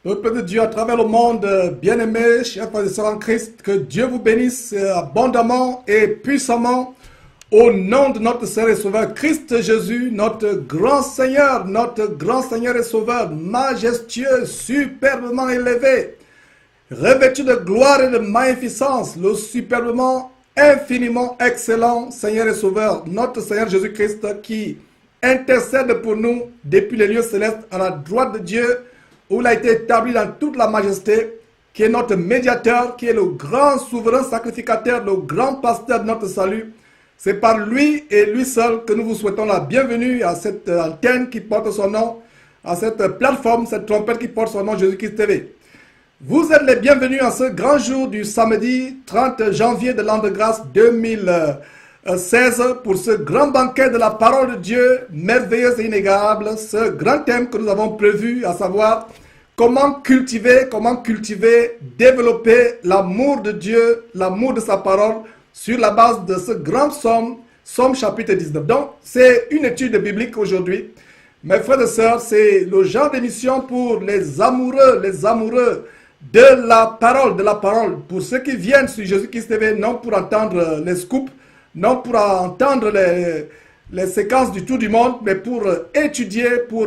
Peuple de Dieu à travers le monde, bien-aimés, chers frères et sœurs en Christ, que Dieu vous bénisse abondamment et puissamment au nom de notre Seigneur et Sauveur Christ Jésus, notre grand Seigneur et Sauveur, majestueux, superbement élevé, revêtu de gloire et de magnificence, le superbement, infiniment excellent Seigneur et Sauveur, notre Seigneur Jésus-Christ qui intercède pour nous depuis les lieux célestes à la droite de Dieu, où il a été établi dans toute la majesté, qui est notre médiateur, qui est le grand souverain sacrificateur, le grand pasteur de notre salut. C'est par lui et lui seul que nous vous souhaitons la bienvenue à cette antenne qui porte son nom, à cette plateforme, cette trompette qui porte son nom, Jésus-Christ TV. Vous êtes les bienvenus en ce grand jour du samedi 30 janvier de l'an de grâce 2016 pour ce grand banquet de la parole de Dieu, merveilleuse et inégalable, ce grand thème que nous avons prévu, à savoir comment cultiver, développer l'amour de Dieu, l'amour de sa parole, sur la base de ce grand psaume, psaume chapitre 19. Donc, c'est une étude biblique aujourd'hui. Mes frères et sœurs, c'est le genre d'émission pour les amoureux de la parole, pour ceux qui viennent sur Jésus-Christ TV, non pour entendre les scoops, non pour entendre les séquences du tour du monde, mais pour étudier, pour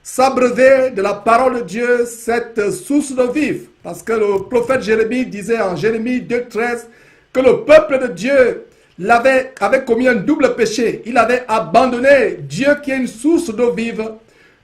s'abreuver de la parole de Dieu, cette source d'eau vive. Parce que le prophète Jérémie disait en Jérémie 2,13 que le peuple de Dieu avait commis un double péché. Il avait abandonné Dieu qui est une source d'eau vive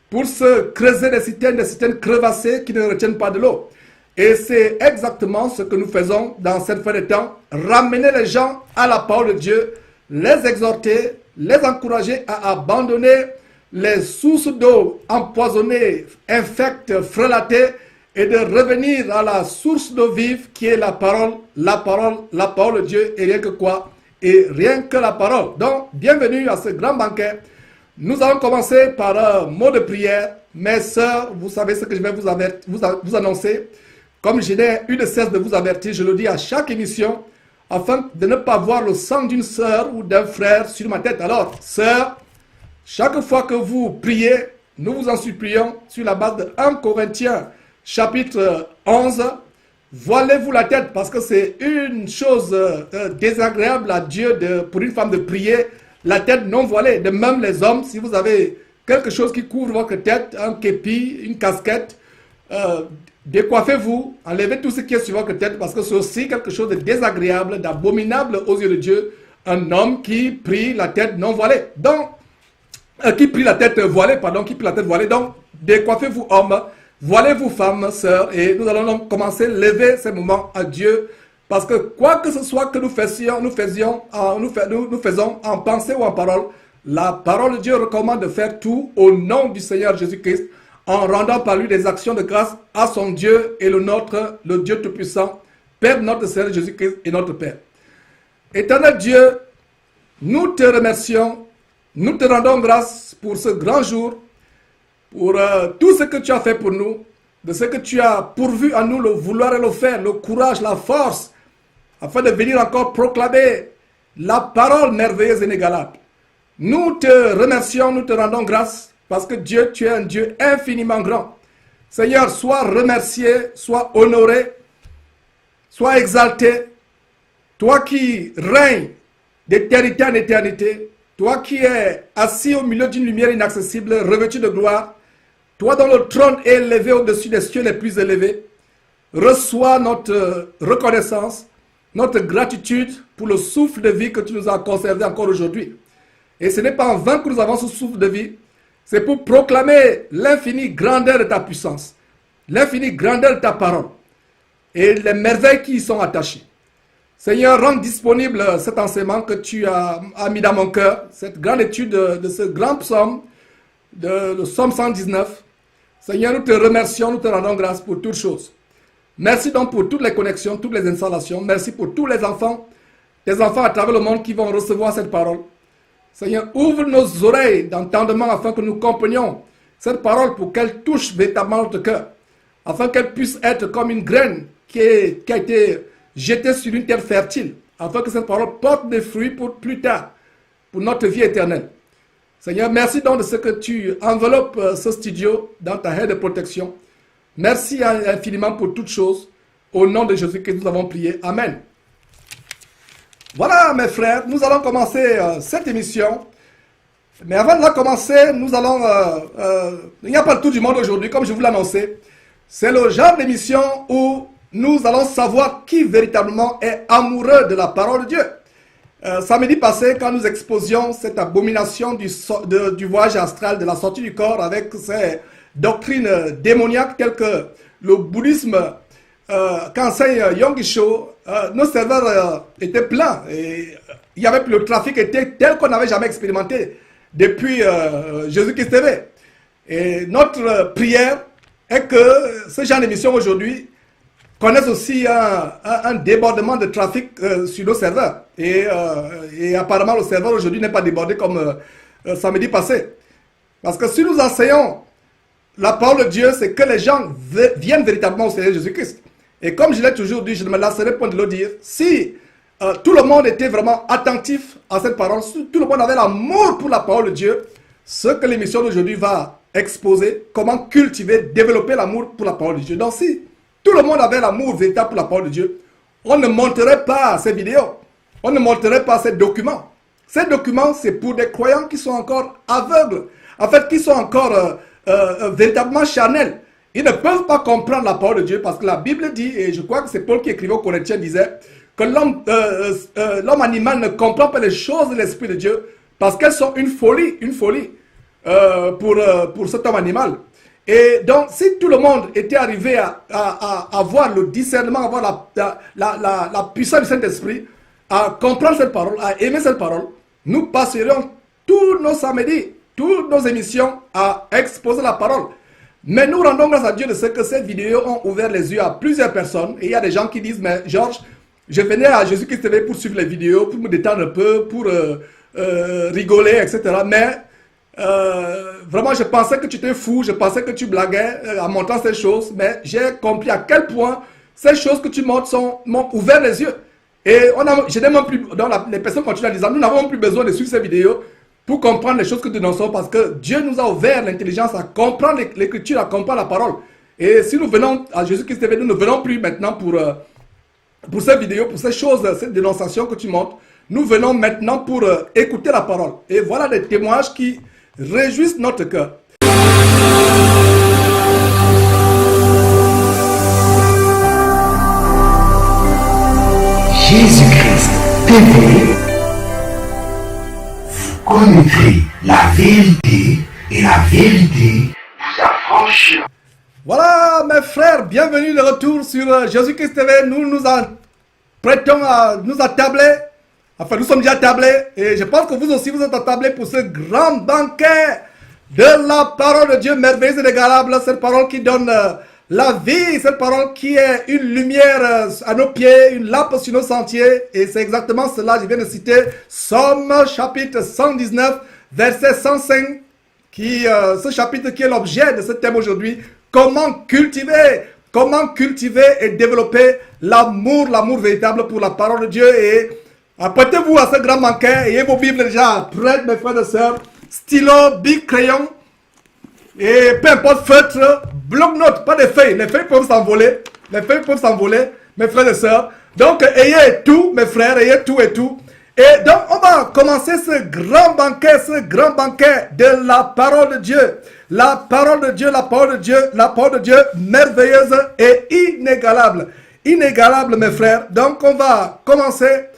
pour se creuser des citernes crevassées qui ne retiennent pas de l'eau. Et c'est exactement ce que nous faisons dans cette fin de temps. Ramener les gens à la parole de Dieu, les exhorter, les encourager à abandonner les sources d'eau empoisonnées, infectes, frelatées, et de revenir à la source d'eau vive qui est la parole de Dieu et rien que quoi? Et rien que la parole. Donc, bienvenue à ce grand banquet. Nous allons commencer par un mot de prière. Mes sœurs, vous savez ce que je vais vous annoncer. Comme je n'ai eu de cesse de vous avertir, je le dis à chaque émission, afin de ne pas voir le sang d'une sœur ou d'un frère sur ma tête. Alors, sœurs, chaque fois que vous priez, nous vous en supplions sur la base de 1 Corinthiens chapitre 11, voilez-vous la tête parce que c'est une chose désagréable à Dieu pour une femme de prier la tête non voilée. De même les hommes, si vous avez quelque chose qui couvre votre tête, un képi, une casquette, décoiffez-vous, enlevez tout ce qui est sur votre tête parce que c'est aussi quelque chose de désagréable, d'abominable aux yeux de Dieu, un homme qui prie la tête non voilée. Donc, qui prie la tête voilée, donc décoiffez-vous hommes, voilez-vous femmes, sœurs, et nous allons donc commencer à lever ces moments à Dieu, parce que quoi que ce soit que nous faisons en pensée ou en parole, la parole de Dieu recommande de faire tout au nom du Seigneur Jésus-Christ, en rendant par lui des actions de grâce à son Dieu et le nôtre, le Dieu Tout-Puissant, Père de notre Seigneur Jésus-Christ et notre Père. Éternel Dieu, nous te remercions, nous te rendons grâce pour ce grand jour, pour tout ce que tu as fait pour nous, de ce que tu as pourvu à nous, le vouloir et le faire, le courage, la force, afin de venir encore proclamer la parole merveilleuse et inégalable. Nous te remercions, nous te rendons grâce, parce que Dieu, tu es un Dieu infiniment grand. Seigneur, sois remercié, sois honoré, sois exalté, toi qui règnes d'éternité en éternité, toi qui es assis au milieu d'une lumière inaccessible, revêtu de gloire, toi dont le trône est élevé au-dessus des cieux les plus élevés, reçois notre reconnaissance, notre gratitude pour le souffle de vie que tu nous as conservé encore aujourd'hui. Et ce n'est pas en vain que nous avons ce souffle de vie, c'est pour proclamer l'infinie grandeur de ta puissance, l'infinie grandeur de ta parole et les merveilles qui y sont attachées. Seigneur, rends disponible cet enseignement que tu as mis dans mon cœur, cette grande étude de ce grand psaume, le psaume 119. Seigneur, nous te remercions, nous te rendons grâce pour toutes choses. Merci donc pour toutes les connexions, toutes les installations. Merci pour tous les enfants, tes enfants à travers le monde qui vont recevoir cette parole. Seigneur, ouvre nos oreilles d'entendement afin que nous comprenions cette parole pour qu'elle touche véritablement notre cœur, afin qu'elle puisse être comme une graine qui a été jetée sur une terre fertile, afin que cette parole porte des fruits pour plus tard, pour notre vie éternelle. Seigneur, merci donc de ce que tu enveloppes ce studio dans ta haie de protection. Merci infiniment pour toutes choses. Au nom de Jésus que nous avons prié. Amen. Voilà mes frères, nous allons commencer cette émission. Mais avant de la commencer, nous allons... il n'y a pas le tour du monde aujourd'hui, comme je vous l'ai annoncé. C'est le genre d'émission où nous allons savoir qui véritablement est amoureux de la parole de Dieu. Samedi passé, quand nous exposions cette abomination du voyage astral, de la sortie du corps, avec ces doctrines démoniaques telles que le bouddhisme qu'enseigne Yonggi-sho, nos serveurs étaient pleins. Et il y avait, le trafic était tel qu'on n'avait jamais expérimenté depuis Jésus-Christ TV. Et notre prière est que ce genre d'émission aujourd'hui connaissent aussi un débordement de trafic sur nos serveurs. Et apparemment, le serveur aujourd'hui n'est pas débordé comme samedi passé. Parce que si nous enseignons la parole de Dieu, c'est que les gens viennent véritablement au Seigneur Jésus-Christ. Et comme je l'ai toujours dit, je ne me lasserai point de le dire, si tout le monde était vraiment attentif à cette parole, si tout le monde avait l'amour pour la parole de Dieu, ce que l'émission d'aujourd'hui va exposer, comment cultiver, développer l'amour pour la parole de Dieu. Donc si tout le monde avait l'amour véritable pour la parole de Dieu, on ne monterait pas ces vidéos, on ne monterait pas ces documents. Ces documents, c'est pour des croyants qui sont encore aveugles, en fait, qui sont encore véritablement charnels. Ils ne peuvent pas comprendre la parole de Dieu parce que la Bible dit, et je crois que c'est Paul qui écrivait aux Corinthiens, disait que l'homme animal ne comprend pas les choses de l'Esprit de Dieu parce qu'elles sont une folie pour cet homme animal. Et donc, si tout le monde était arrivé à avoir le discernement, à avoir la puissance du Saint-Esprit, à comprendre cette parole, à aimer cette parole, nous passerions tous nos samedis, toutes nos émissions à exposer la parole. Mais nous rendons grâce à Dieu de ce que ces vidéos ont ouvert les yeux à plusieurs personnes. Et il y a des gens qui disent, mais Georges, je venais à Jésus-Christ TV pour suivre les vidéos, pour me détendre un peu, pour rigoler, etc. Mais vraiment, je pensais que tu étais fou, je pensais que tu blaguais en montrant ces choses. Mais j'ai compris à quel point ces choses que tu montres m'ont ouvert les yeux. Et je n'ai même plus, donc les personnes continuent à dire, nous n'avons plus besoin de suivre ces vidéos pour comprendre les choses que nous dénonçons parce que Dieu nous a ouvert l'intelligence à comprendre l'écriture, à comprendre la parole. Et si nous venons à Jésus-Christ TV, nous ne venons plus maintenant pour ces vidéos, pour ces choses, cette dénonciation que tu montres. Nous venons maintenant pour écouter la parole. Et voilà des témoignages qui réjouissent notre cœur. Jésus-Christ TV, vous connaîtrez la vérité et la vérité vous affranchira. Voilà mes frères, bienvenue de retour sur Jésus-Christ TV. Nous nous apprêtons à nous attabler. Enfin, nous sommes déjà attablés. Et je pense que vous aussi, vous êtes attablés pour ce grand banquet de la parole de Dieu merveilleuse et inégalable. Cette parole qui donne la vie, cette parole qui est une lumière à nos pieds, une lampe sur nos sentiers. Et c'est exactement cela, je viens de citer Somme chapitre 119, verset 105. Ce chapitre qui est l'objet de ce thème aujourd'hui. Comment cultiver et développer l'amour véritable pour la parole de Dieu. Et apprêtez-vous à ce grand banquet, ayez vos Bibles déjà prêtes, mes frères et sœurs, stylo, bic, crayon, et peu importe, feutre, bloc-notes, pas de feuilles, les feuilles peuvent s'envoler, mes frères et sœurs. Donc, ayez tout, mes frères, ayez tout et tout. Et donc, on va commencer ce grand banquet de la parole de Dieu. La parole de Dieu, la parole de Dieu merveilleuse et inégalable. Inégalable, mes frères. Donc, on va commencer,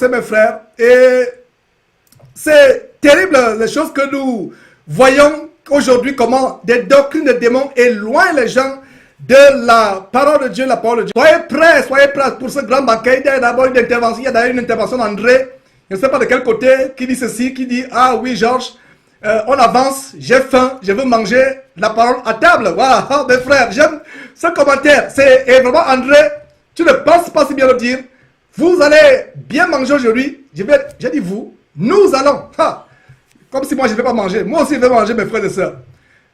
mes frères. Et c'est terrible, les choses que nous voyons aujourd'hui, comment des doctrines de démons éloignent les gens de la parole de Dieu, la parole de Dieu. Soyez prêts pour ce grand banquet. Il y a d'abord une intervention, il y a d'ailleurs une intervention d'André, je ne sais pas de quel côté, qui dit ceci, qui dit, ah oui Georges, on avance, j'ai faim, je veux manger la parole à table. Voilà, oh, mes frères, j'aime ce commentaire. Et vraiment André, tu ne penses pas si bien le dire. Vous allez bien manger aujourd'hui. J'ai dit vous, nous allons. Ha, comme si moi je ne vais pas manger. Moi aussi je vais manger, mes frères et sœurs.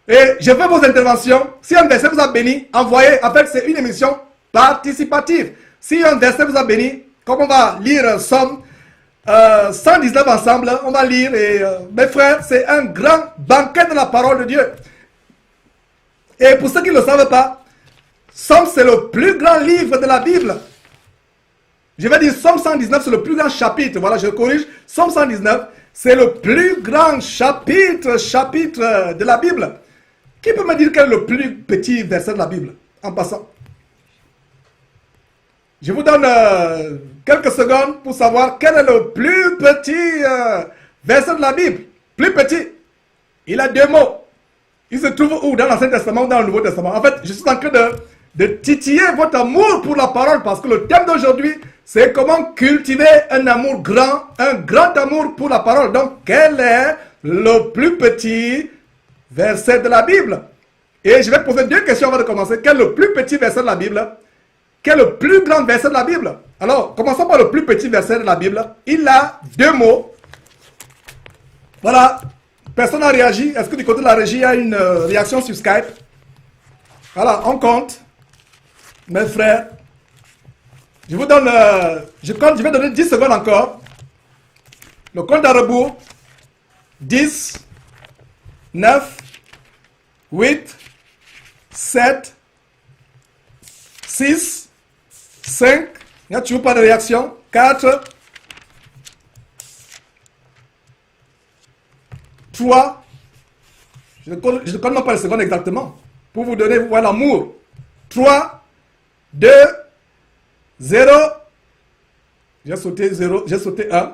Et je veux vos interventions. Si un verset vous a béni, envoyez. En fait, c'est une émission participative. Si un verset vous a béni, comme on va lire Somme 119 ensemble, on va lire. Et mes frères, c'est un grand banquet de la parole de Dieu. Et pour ceux qui ne le savent pas, Somme, c'est le plus grand livre de la Bible. Je vais dire Somme 119, c'est le plus grand chapitre. Voilà, je corrige. Somme 119, c'est le plus grand chapitre de la Bible. Qui peut me dire quel est le plus petit verset de la Bible, en passant? Je vous donne quelques secondes pour savoir quel est le plus petit verset de la Bible. Plus petit. Il a 2 mots. Il se trouve où? Dans l'Ancien Testament ou dans le Nouveau Testament? En fait, je suis en train de titiller votre amour pour la parole, parce que le thème d'aujourd'hui, c'est comment cultiver un amour grand, un grand amour pour la parole. Donc, quel est le plus petit verset de la Bible? Et je vais poser 2 questions avant de commencer. Quel est le plus petit verset de la Bible? Quel est le plus grand verset de la Bible? Alors, commençons par le plus petit verset de la Bible. Il a 2 mots. Voilà. Personne n'a réagi. Est-ce que du côté de la régie, il y a une réaction sur Skype? Voilà, on compte. Mes frères. Je vous donne... je vais donner 10 secondes encore. Le compte à rebours. 10, 9, 8, 7, 6, 5. Il n'y a toujours pas de réaction. 4, 3, je ne connais même pas les secondes exactement, pour vous donner, vous voyez l'amour. 3, 2, 0, j'ai sauté 0, j'ai sauté 1.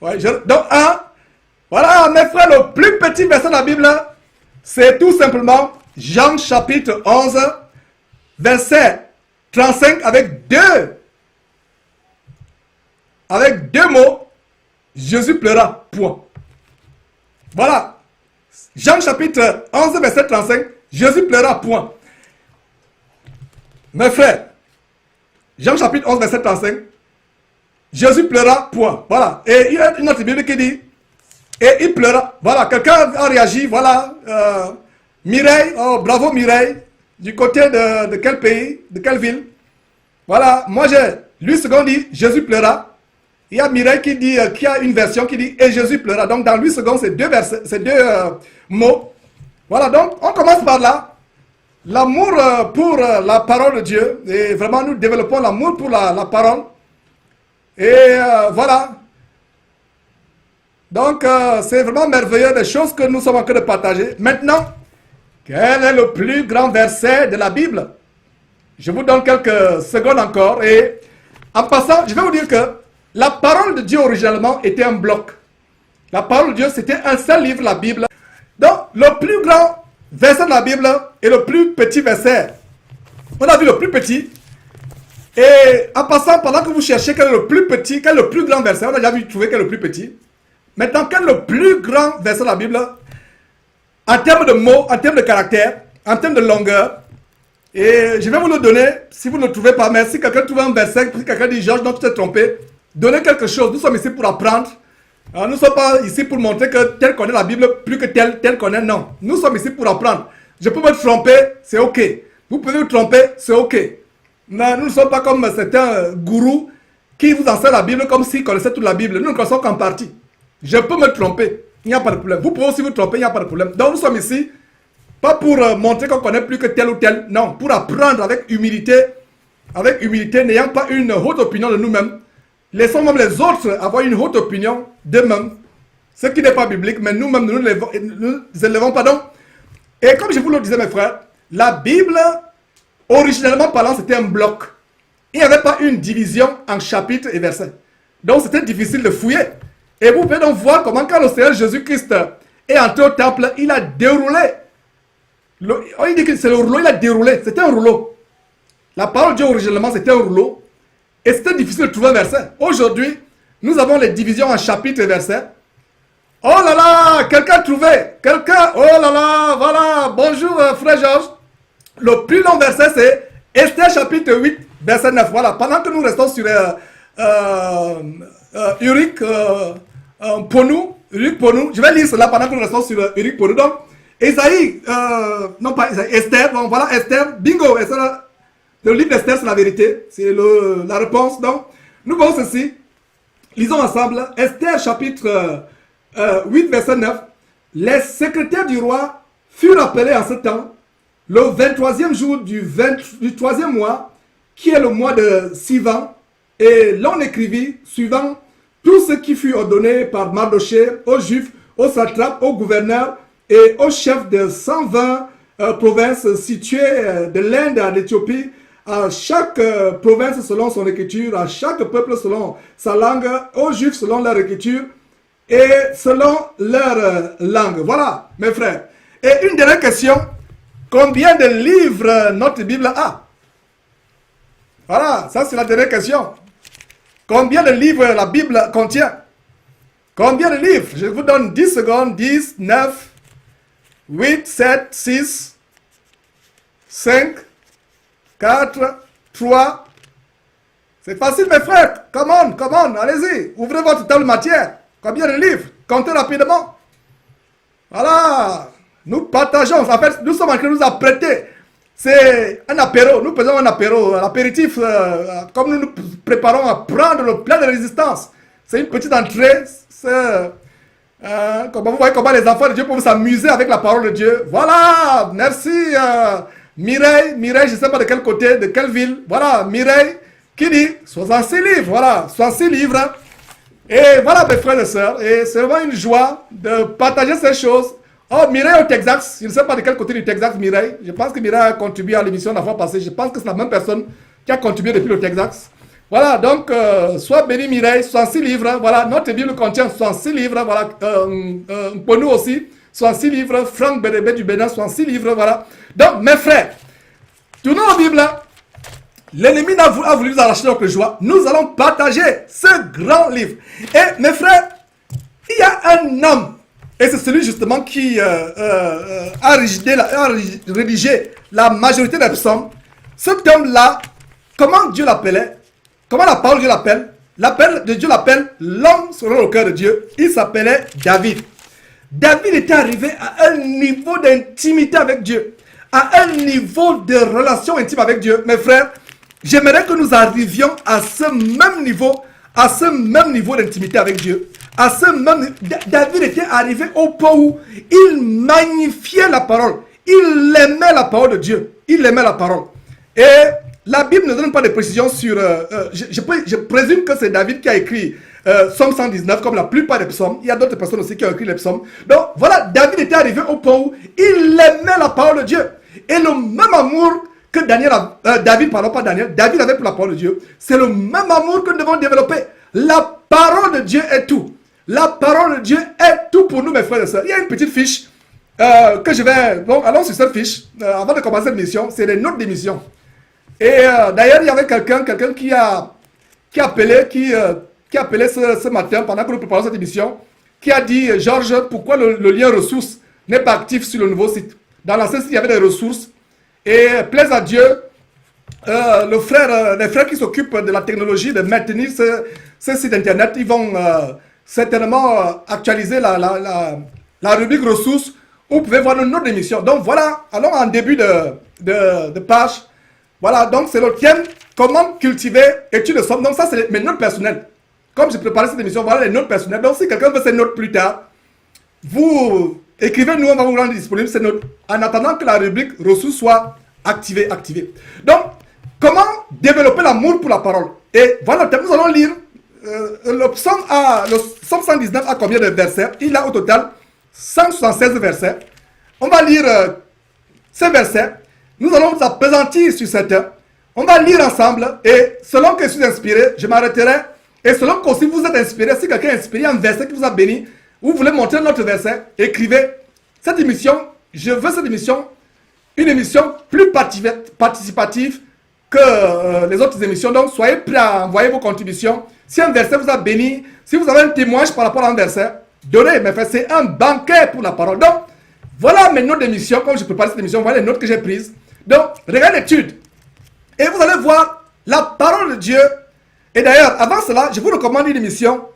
Ouais, donc 1, voilà mes frères, le plus petit verset de la Bible, c'est tout simplement Jean chapitre 11, verset 35 avec 2 mots, Jésus pleura, point. Voilà. Jean chapitre 11, verset 35. Jésus pleura, point. Mes frères, Jean chapitre 11, verset 35. Jésus pleura, point. Voilà. Et il y a une autre Bible qui dit, et il pleura. Voilà. Quelqu'un a réagi. Voilà. Mireille. Oh, bravo Mireille. Du côté de quel pays? De quelle ville? Voilà. Moi, j'ai lu ce qu'on dit. Jésus pleura. Il y a Mireille qui a une version qui dit « Et Jésus pleura ». Donc, dans 8 secondes, c'est 2 versets, c'est 2 mots. Voilà, donc, on commence par là. L'amour pour la parole de Dieu. Et vraiment, nous développons l'amour pour la parole. Et voilà. Donc, c'est vraiment merveilleux, des choses que nous sommes en train de partager. Maintenant, quel est le plus grand verset de la Bible? Je vous donne quelques secondes encore. Et en passant, je vais vous dire que la parole de Dieu originellement était un bloc. La parole de Dieu, c'était un seul livre, la Bible. Donc, le plus grand verset de la Bible et le plus petit verset. On a vu le plus petit. Et en passant, pendant que vous cherchez quel est le plus petit, quel est le plus grand verset, on a déjà vu trouver quel est le plus petit. Maintenant, quel est le plus grand verset de la Bible en termes de mots, en termes de caractère, en termes de longueur? Et je vais vous le donner si vous ne le trouvez pas. Mais si quelqu'un trouve un verset, si quelqu'un dit Georges, non, tu t'es trompé. Donnez quelque chose. Nous sommes ici pour apprendre. Nous ne sommes pas ici pour montrer que tel connaît la Bible plus que tel connaît. Non. Nous sommes ici pour apprendre. Je peux me tromper, c'est ok. Vous pouvez vous tromper, c'est ok. Mais nous ne sommes pas comme certains gourous qui vous enseignent la Bible comme s'ils connaissaient toute la Bible. Nous ne connaissons qu'en partie. Je peux me tromper. Il n'y a pas de problème. Vous pouvez aussi vous tromper, il n'y a pas de problème. Donc nous sommes ici, pas pour montrer qu'on connaît plus que tel ou tel. Non, pour apprendre avec humilité, n'ayant pas une haute opinion de nous-mêmes. Laissons même les autres avoir une haute opinion d'eux-mêmes. Ce qui n'est pas biblique, mais nous-mêmes, nous ne élevons pas. Donc, et comme je vous le disais, mes frères, la Bible, originellement parlant, c'était un bloc. Il n'y avait pas une division en chapitres et versets. Donc, c'était difficile de fouiller. Et vous pouvez donc voir comment, quand le Seigneur Jésus-Christ est entré au temple, il a déroulé. Il dit que c'est le rouleau, il a déroulé. C'était un rouleau. La parole de Dieu, originellement, c'était un rouleau. Et c'était difficile de trouver un verset. Aujourd'hui, nous avons les divisions en chapitres et versets. Oh là là, quelqu'un a trouvé. Quelqu'un, oh là là, voilà. Bonjour frère Georges. Le plus long verset, c'est Esther chapitre 8, verset 9. Voilà, pendant que nous restons sur Uric Ponou, je vais lire cela pendant que nous restons sur Uric Ponou. Donc, Esaïe, non pas Esaïe, Esther, bon voilà, Esther, bingo, Esther. Le livre d'Esther, c'est la vérité. C'est la réponse. Donc, nous voyons ceci. Lisons ensemble. Esther, chapitre 8, verset 9. Les secrétaires du roi furent appelés en ce temps le 23e jour du 3e mois, qui est le mois de Sivan, et l'on écrivit, suivant tout ce qui fut ordonné par Mardoché aux Juifs, aux satrapes, aux gouverneurs et aux chefs de 120 provinces situées de l'Inde à l'Éthiopie, à chaque province selon son écriture, à chaque peuple selon sa langue, aux Juifs selon leur écriture et selon leur langue. Voilà, mes frères. Et une dernière question, combien de livres notre Bible a? Voilà, ça c'est la dernière question. Combien de livres la Bible contient? Combien de livres? Je vous donne 10 secondes. 10, 9, 8, 7, 6, 5, 4, 3. C'est facile, mes frères. Come on, allez-y. Ouvrez votre table matière. Combien de livres? Comptez rapidement. Voilà. Nous partageons. En fait, nous sommes en train de nous apprêter. C'est un apéro. Nous faisons un apéro, un apéritif. Comme nous nous préparons à prendre le plat de résistance. C'est une petite entrée. Vous voyez comment les enfants de Dieu peuvent s'amuser avec la parole de Dieu. Voilà. Merci Mireille, je ne sais pas de quel côté, de quelle ville. Voilà, Mireille qui dit 66 livres. Voilà, 66 livres. Et voilà, mes frères et sœurs. Et c'est vraiment une joie de partager ces choses. Oh, Mireille au Texas. Je ne sais pas de quel côté du Texas, Mireille. Je pense que Mireille a contribué à l'émission la fois passée. Je pense que c'est la même personne qui a contribué depuis le Texas. Voilà, donc, sois béni Mireille, 66 livres. Voilà, notre Bible contient 66 livres. Voilà, pour nous aussi, 66 livres. Franck Bédébé du Bénin, 66 livres. Voilà. Donc, mes frères, tournons la Bible. L'ennemi a voulu nous arracher notre joie. Nous allons partager ce grand livre. Et mes frères, il y a un homme, et c'est celui justement qui a rédigé la majorité des psaumes. Cet homme-là, comment Dieu l'appelait? Comment la parole de Dieu l'appelle? L'appel de Dieu l'appelle l'homme selon le cœur de Dieu. Il s'appelait David. David était arrivé à un niveau d'intimité avec Dieu, à un niveau de relation intime avec Dieu. Mes frères, j'aimerais que nous arrivions à ce même niveau d'intimité avec Dieu. David était arrivé au point où il magnifiait la parole. Il aimait la parole de Dieu. Il aimait la parole. Et la Bible ne donne pas de précisions sur... je présume que c'est David qui a écrit Psaume 119, comme la plupart des psaumes. Il y a d'autres personnes aussi qui ont écrit les psaumes. Donc voilà, David était arrivé au point où il aimait la parole de Dieu. Et le même amour que David avait pour la parole de Dieu, c'est le même amour que nous devons développer. La parole de Dieu est tout. La parole de Dieu est tout pour nous, mes frères et sœurs. Il y a une petite fiche que je vais... Bon, allons sur cette fiche. Avant de commencer cette mission, c'est les notes d'émission. Et d'ailleurs, il y avait quelqu'un qui appelait ce matin, pendant que nous préparons cette émission, qui a dit, Georges, pourquoi le lien ressources n'est pas actif sur le nouveau site? Dans l'ancien site, il y avait des ressources. Et plaise à Dieu, les frères qui s'occupent de la technologie, de maintenir ce site internet, ils vont certainement actualiser la rubrique ressources où vous pouvez voir nos notes d'émission. Donc voilà, allons en début de page. Voilà, donc c'est le thème, comment cultiver études de somme. Donc ça, c'est mes notes personnelles. Comme j'ai préparé cette émission, voilà les notes personnelles. Donc si quelqu'un veut ces notes plus tard, vous écrivez-nous, on va vous rendre disponible ces notes en attendant que la rubrique ressources soit activée. Donc, comment développer l'amour pour la parole? Et voilà, nous allons lire le psaume 119 a combien de versets? Il a au total 176 versets. On va lire ces versets. Nous allons nous appesantir sur certains. On va lire ensemble et selon que je suis inspiré, je m'arrêterai. Et selon que si vous êtes inspiré, si quelqu'un est inspiré, un verset qui vous a béni, vous voulez montrer notre verset, écrivez. Cette émission, je veux cette émission, une émission plus participative que les autres émissions. Donc, soyez prêts à envoyer vos contributions. Si un verset vous a béni, si vous avez un témoignage par rapport à un verset, donnez. Mais c'est un banquet pour la parole. Donc, voilà mes notes d'émission. Comme je prépare cette émission, voilà les notes que j'ai prises. Donc, regardez l'étude. Et vous allez voir la parole de Dieu. Et d'ailleurs, avant cela, je vous recommande une émission.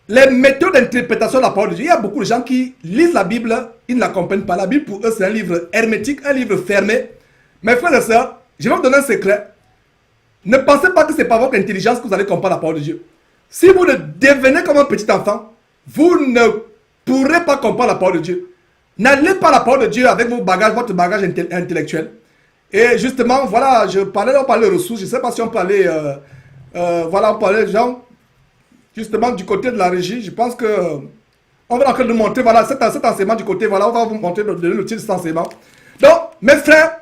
Les méthodes d'interprétation de la parole de Dieu. Il y a beaucoup de gens qui lisent la Bible, ils ne la comprennent pas. La Bible, pour eux, c'est un livre hermétique, un livre fermé. Mes frères et sœurs, je vais vous donner un secret. Ne pensez pas que c'est par votre intelligence que vous allez comprendre la parole de Dieu. Si vous ne devenez comme un petit enfant, vous ne pourrez pas comprendre la parole de Dieu. N'allez pas la parole de Dieu avec vos bagages, votre bagage intellectuel. Et justement, voilà, on parlait de ressources. Je ne sais pas si on peut aller, voilà, on parlait genre, justement du côté de la régie. Je pense que on va encore nous montrer, voilà, cet enseignement du côté, voilà, on va vous montrer le titre de cet enseignement. Donc, mes frères,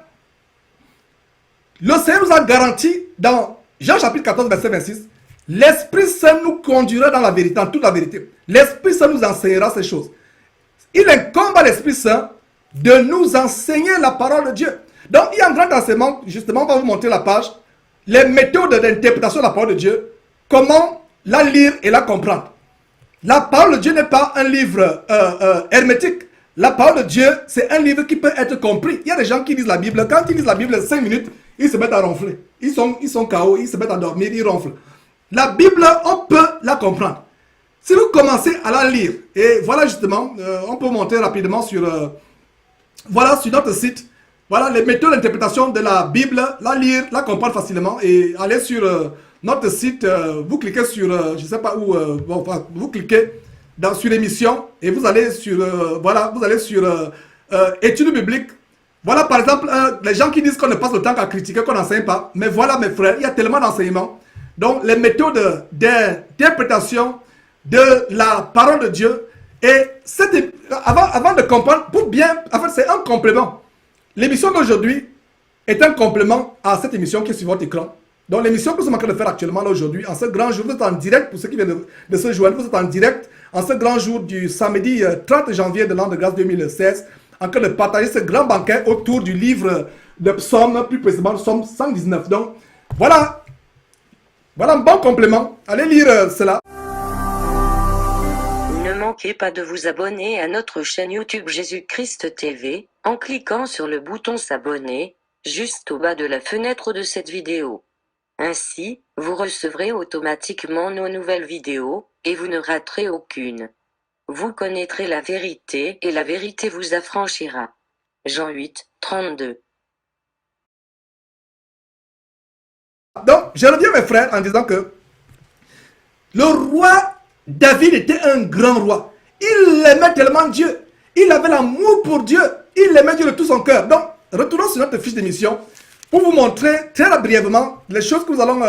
le Seigneur nous a garanti dans Jean chapitre 14, verset 26, l'Esprit Saint nous conduira dans la vérité, dans toute la vérité. L'Esprit Saint nous enseignera ces choses. Il incombe à l'Esprit Saint de nous enseigner la parole de Dieu. Donc, il y a un grand enseignement, justement, on va vous montrer la page, les méthodes d'interprétation de la parole de Dieu, comment la lire et la comprendre. La parole de Dieu n'est pas un livre hermétique. La parole de Dieu, c'est un livre qui peut être compris. Il y a des gens qui lisent la Bible. Quand ils lisent la Bible 5 minutes, ils se mettent à ronfler. Ils sont KO, ils se mettent à dormir, ils ronflent. La Bible, on peut la comprendre. Si vous commencez à la lire, et voilà justement, on peut monter rapidement sur, voilà, sur notre site, voilà les méthodes d'interprétation de la Bible, la lire, la comprendre facilement, et aller sur notre site, vous cliquez sur, je ne sais pas où, bon, enfin, vous cliquez sur l'émission, et vous allez sur, voilà, vous allez sur études bibliques. Voilà par exemple, les gens qui disent qu'on ne passe le temps qu'à critiquer, qu'on n'enseigne pas, mais voilà mes frères, il y a tellement d'enseignements. Donc les méthodes d'interprétation de la parole de Dieu, et avant de comprendre, pour bien, en fait c'est un complément. L'émission d'aujourd'hui est un complément à cette émission qui est sur votre écran. Donc l'émission que nous sommes en train de faire actuellement là aujourd'hui, en ce grand jour, vous êtes en direct, pour ceux qui viennent de se joindre, vous êtes en direct en ce grand jour du samedi 30 janvier de l'an de grâce 2016, en train de partager ce grand banquet autour du livre de Psaume, plus précisément le Psaume 119. Donc voilà, voilà un bon complément, allez lire cela. Ne manquez pas de vous abonner à notre chaîne YouTube Jésus-Christ TV, en cliquant sur le bouton s'abonner, juste au bas de la fenêtre de cette vidéo. Ainsi, vous recevrez automatiquement nos nouvelles vidéos, et vous ne raterez aucune. Vous connaîtrez la vérité, et la vérité vous affranchira. Jean 8, 32. Donc, je reviens mes frères en disant que le roi David était un grand roi. Il aimait tellement Dieu. Il avait l'amour pour Dieu. Il aimait Dieu de tout son cœur. Donc, retournons sur notre fiche d'émission pour vous montrer très brièvement les choses que nous allons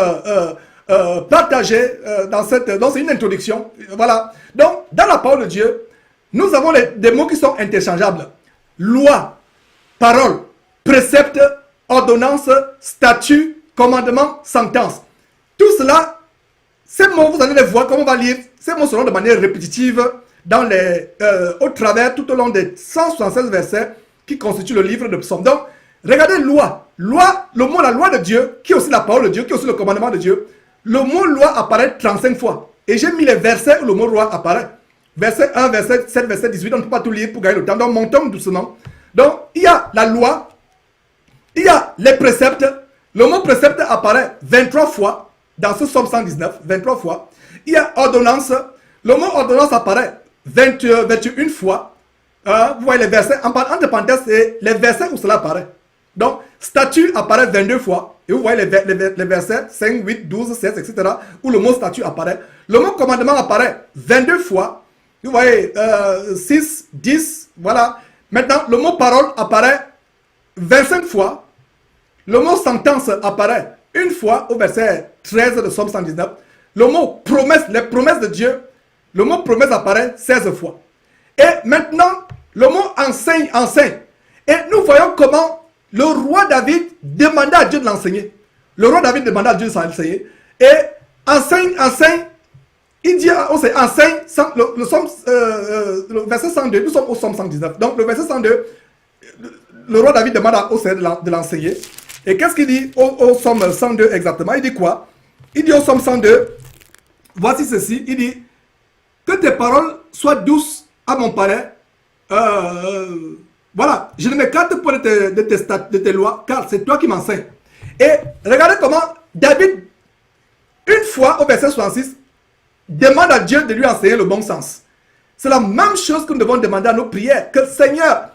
partager dans une introduction. Voilà. Donc, dans la parole de Dieu, nous avons des mots qui sont interchangeables. Loi, parole, précepte, ordonnance, statut, commandement, sentence. Tout cela, ces mots, vous allez les voir, comme on va lire, ces mots seront de manière répétitive au travers, tout au long des 176 versets qui constituent le livre de Psaume. Donc, regardez loi. Loi, le mot la loi de Dieu, qui est aussi la parole de Dieu, qui est aussi le commandement de Dieu. Le mot loi apparaît 35 fois. Et j'ai mis les versets où le mot loi apparaît. Verset 1, verset 7, verset 18, on ne peut pas tout lire pour gagner le temps. Donc, montons doucement. Donc, il y a la loi, il y a les préceptes. Le mot précepte apparaît 23 fois dans ce Psaume 119, 23 fois. Il y a ordonnance. Le mot ordonnance apparaît 21 fois. Vous voyez les versets, entre parenthèses, c'est les versets où cela apparaît. Donc, statut apparaît 22 fois. Et vous voyez les versets 5, 8, 12, 16, etc. où le mot statut apparaît. Le mot commandement apparaît 22 fois. Vous voyez 6, 10, voilà. Maintenant, le mot parole apparaît 25 fois. Le mot sentence apparaît une fois au verset 13 de Psaume 119. Le mot promesse, les promesses de Dieu, le mot promesse apparaît 16 fois. Et maintenant, le mot enseigne. Et nous voyons comment le roi David demanda à Dieu de l'enseigner. Le roi David demanda à Dieu de l'enseigner. Et enseigne. Il dit, enseigne, le verset 102, nous sommes au Psaume 119. Donc le verset 102, le roi David demande au Seigneur de l'enseigner. Et qu'est-ce qu'il dit au Psaume 102 exactement? Il dit quoi? Il dit au Psaume 102, voici ceci, il dit, que tes paroles soient douces à mon palais. Voilà, je ne m'écarte pas de tes lois, car c'est toi qui m'enseignes. Et regardez comment David, une fois au verset 66, demande à Dieu de lui enseigner le bon sens. C'est la même chose que nous devons demander à nos prières. Que Seigneur,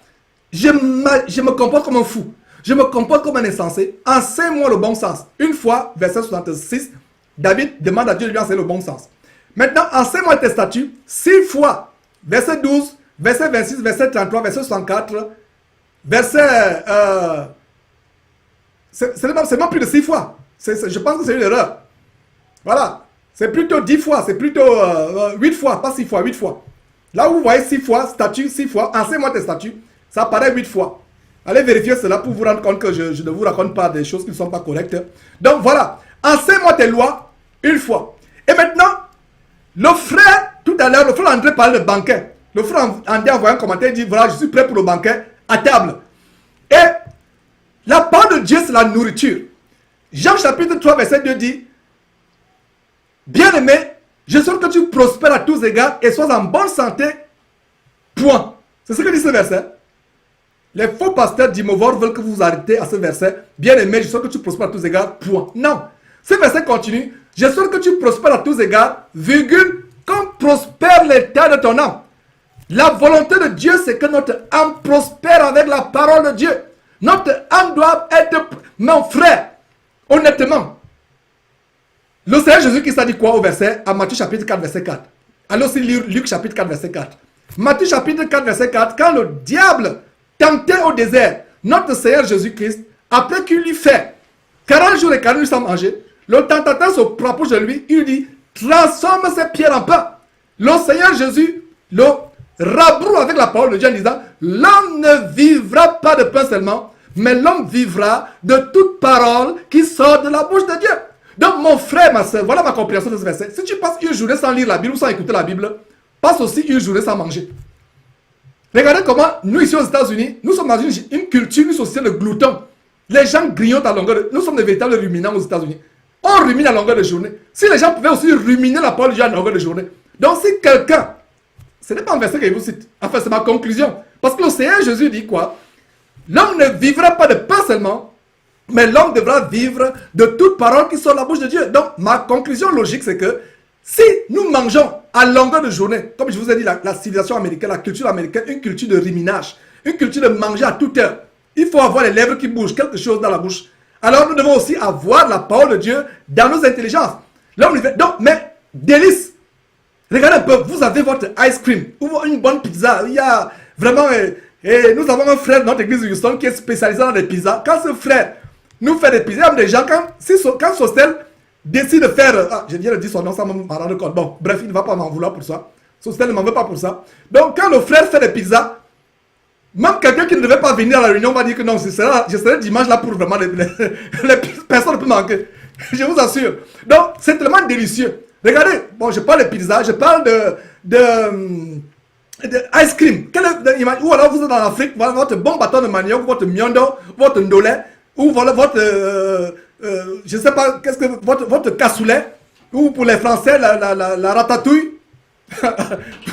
je me comporte comme un fou. Je me comporte comme un insensé. Enseigne-moi le bon sens. Une fois, verset 66, David demande à Dieu de lui enseigner le bon sens. Maintenant, enseigne-moi tes statuts. 6 fois, verset 12, verset 26, verset 33, verset 64, verset... c'est même plus de 6 fois. Je pense que c'est une erreur. Voilà. C'est plutôt 10 fois, c'est plutôt 8 fois, pas 6 fois, 8 fois. Là où vous voyez 6 fois, statut, 6 fois, enseigne-moi tes statuts, ça apparaît 8 fois. Allez vérifier cela pour vous rendre compte que je ne vous raconte pas des choses qui ne sont pas correctes. Donc voilà, enseigne-moi tes lois une fois. Et maintenant, le frère, tout à l'heure, le frère André parlait de banquet. Le frère André a envoyé un commentaire, il dit, voilà, je suis prêt pour le banquet à table. Et la parole de Dieu, c'est la nourriture. Jean chapitre 3, verset 2 dit, bien-aimé, je souhaite que tu prospères à tous égards et sois en bonne santé. Point. C'est ce que dit ce verset. Les faux pasteurs d'Imovor veulent que vous vous arrêtez à ce verset. Bien-aimé, je souhaite que tu prospères à tous égards. Point. Non. Ce verset continue. Je souhaite que tu prospères à tous égards, virgule, comme prospère l'état de ton âme. La volonté de Dieu, c'est que notre âme prospère avec la parole de Dieu. Notre âme doit être, mon frère, honnêtement. Le Seigneur Jésus-Christ a dit quoi au verset, à Matthieu chapitre 4, verset 4. Allez aussi lire Luc chapitre 4, verset 4. Matthieu chapitre 4, verset 4, quand le diable tentait au désert notre Seigneur Jésus-Christ, après qu'il lui fait 40 jours et 40 nuits sans manger, le tentateur se rapproche de lui, il dit, transforme ces pierres en pain. Le Seigneur Jésus le rabroue avec la parole de Dieu en disant, l'homme ne vivra pas de pain seulement, mais l'homme vivra de toute parole qui sort de la bouche de Dieu. Donc mon frère, ma soeur, voilà ma compréhension de ce verset. Si tu passes une journée sans lire la Bible ou sans écouter la Bible, passe aussi une journée sans manger. Regardez comment nous ici aux États-Unis, nous sommes dans une culture, une société de gloutons. Les gens grignotent à longueur de... Nous sommes des véritables ruminants aux États-Unis. On rumine à longueur de journée. Si les gens pouvaient aussi ruminer la parole de Dieu à longueur de journée. Donc si quelqu'un, ce n'est pas un verset que je vous cite, enfin c'est ma conclusion. Parce que le Seigneur Jésus dit quoi? L'homme ne vivra pas de pain seulement, mais l'homme devra vivre de toute parole qui sort de la bouche de Dieu. Donc ma conclusion logique c'est que si nous mangeons à longueur de journée, comme je vous ai dit, la civilisation américaine, la culture américaine, une culture de ruminage, une culture de manger à toute heure, il faut avoir les lèvres qui bougent, quelque chose dans la bouche. Alors nous devons aussi avoir la parole de Dieu dans nos intelligences. Donc, mais délice. Regardez un peu, vous avez votre ice cream, ou une bonne pizza. Il y a vraiment... nous avons un frère dans notre église de Houston qui est spécialisé dans les pizzas. Quand ce frère nous fait des pizzas, il y a des gens, quand Sostel décide de faire... je viens de dire son nom sans me rendre compte. Bon, bref, il ne va pas m'en vouloir pour ça. Sostel ne m'en veut pas pour ça. Donc quand le frère fait des pizzas, même quelqu'un qui ne devait pas venir à la réunion va dire que non, je serai dimanche là pour vraiment... personne ne peut manquer. Je vous assure. Donc, c'est tellement délicieux. Regardez, bon, je parle de pizza, je parle de ice cream. Ou alors vous êtes en Afrique, votre bon bâton de manioc, votre miondo, votre ndolé, ou votre, je ne sais pas, qu'est-ce que votre cassoulet, ou pour les Français, la ratatouille.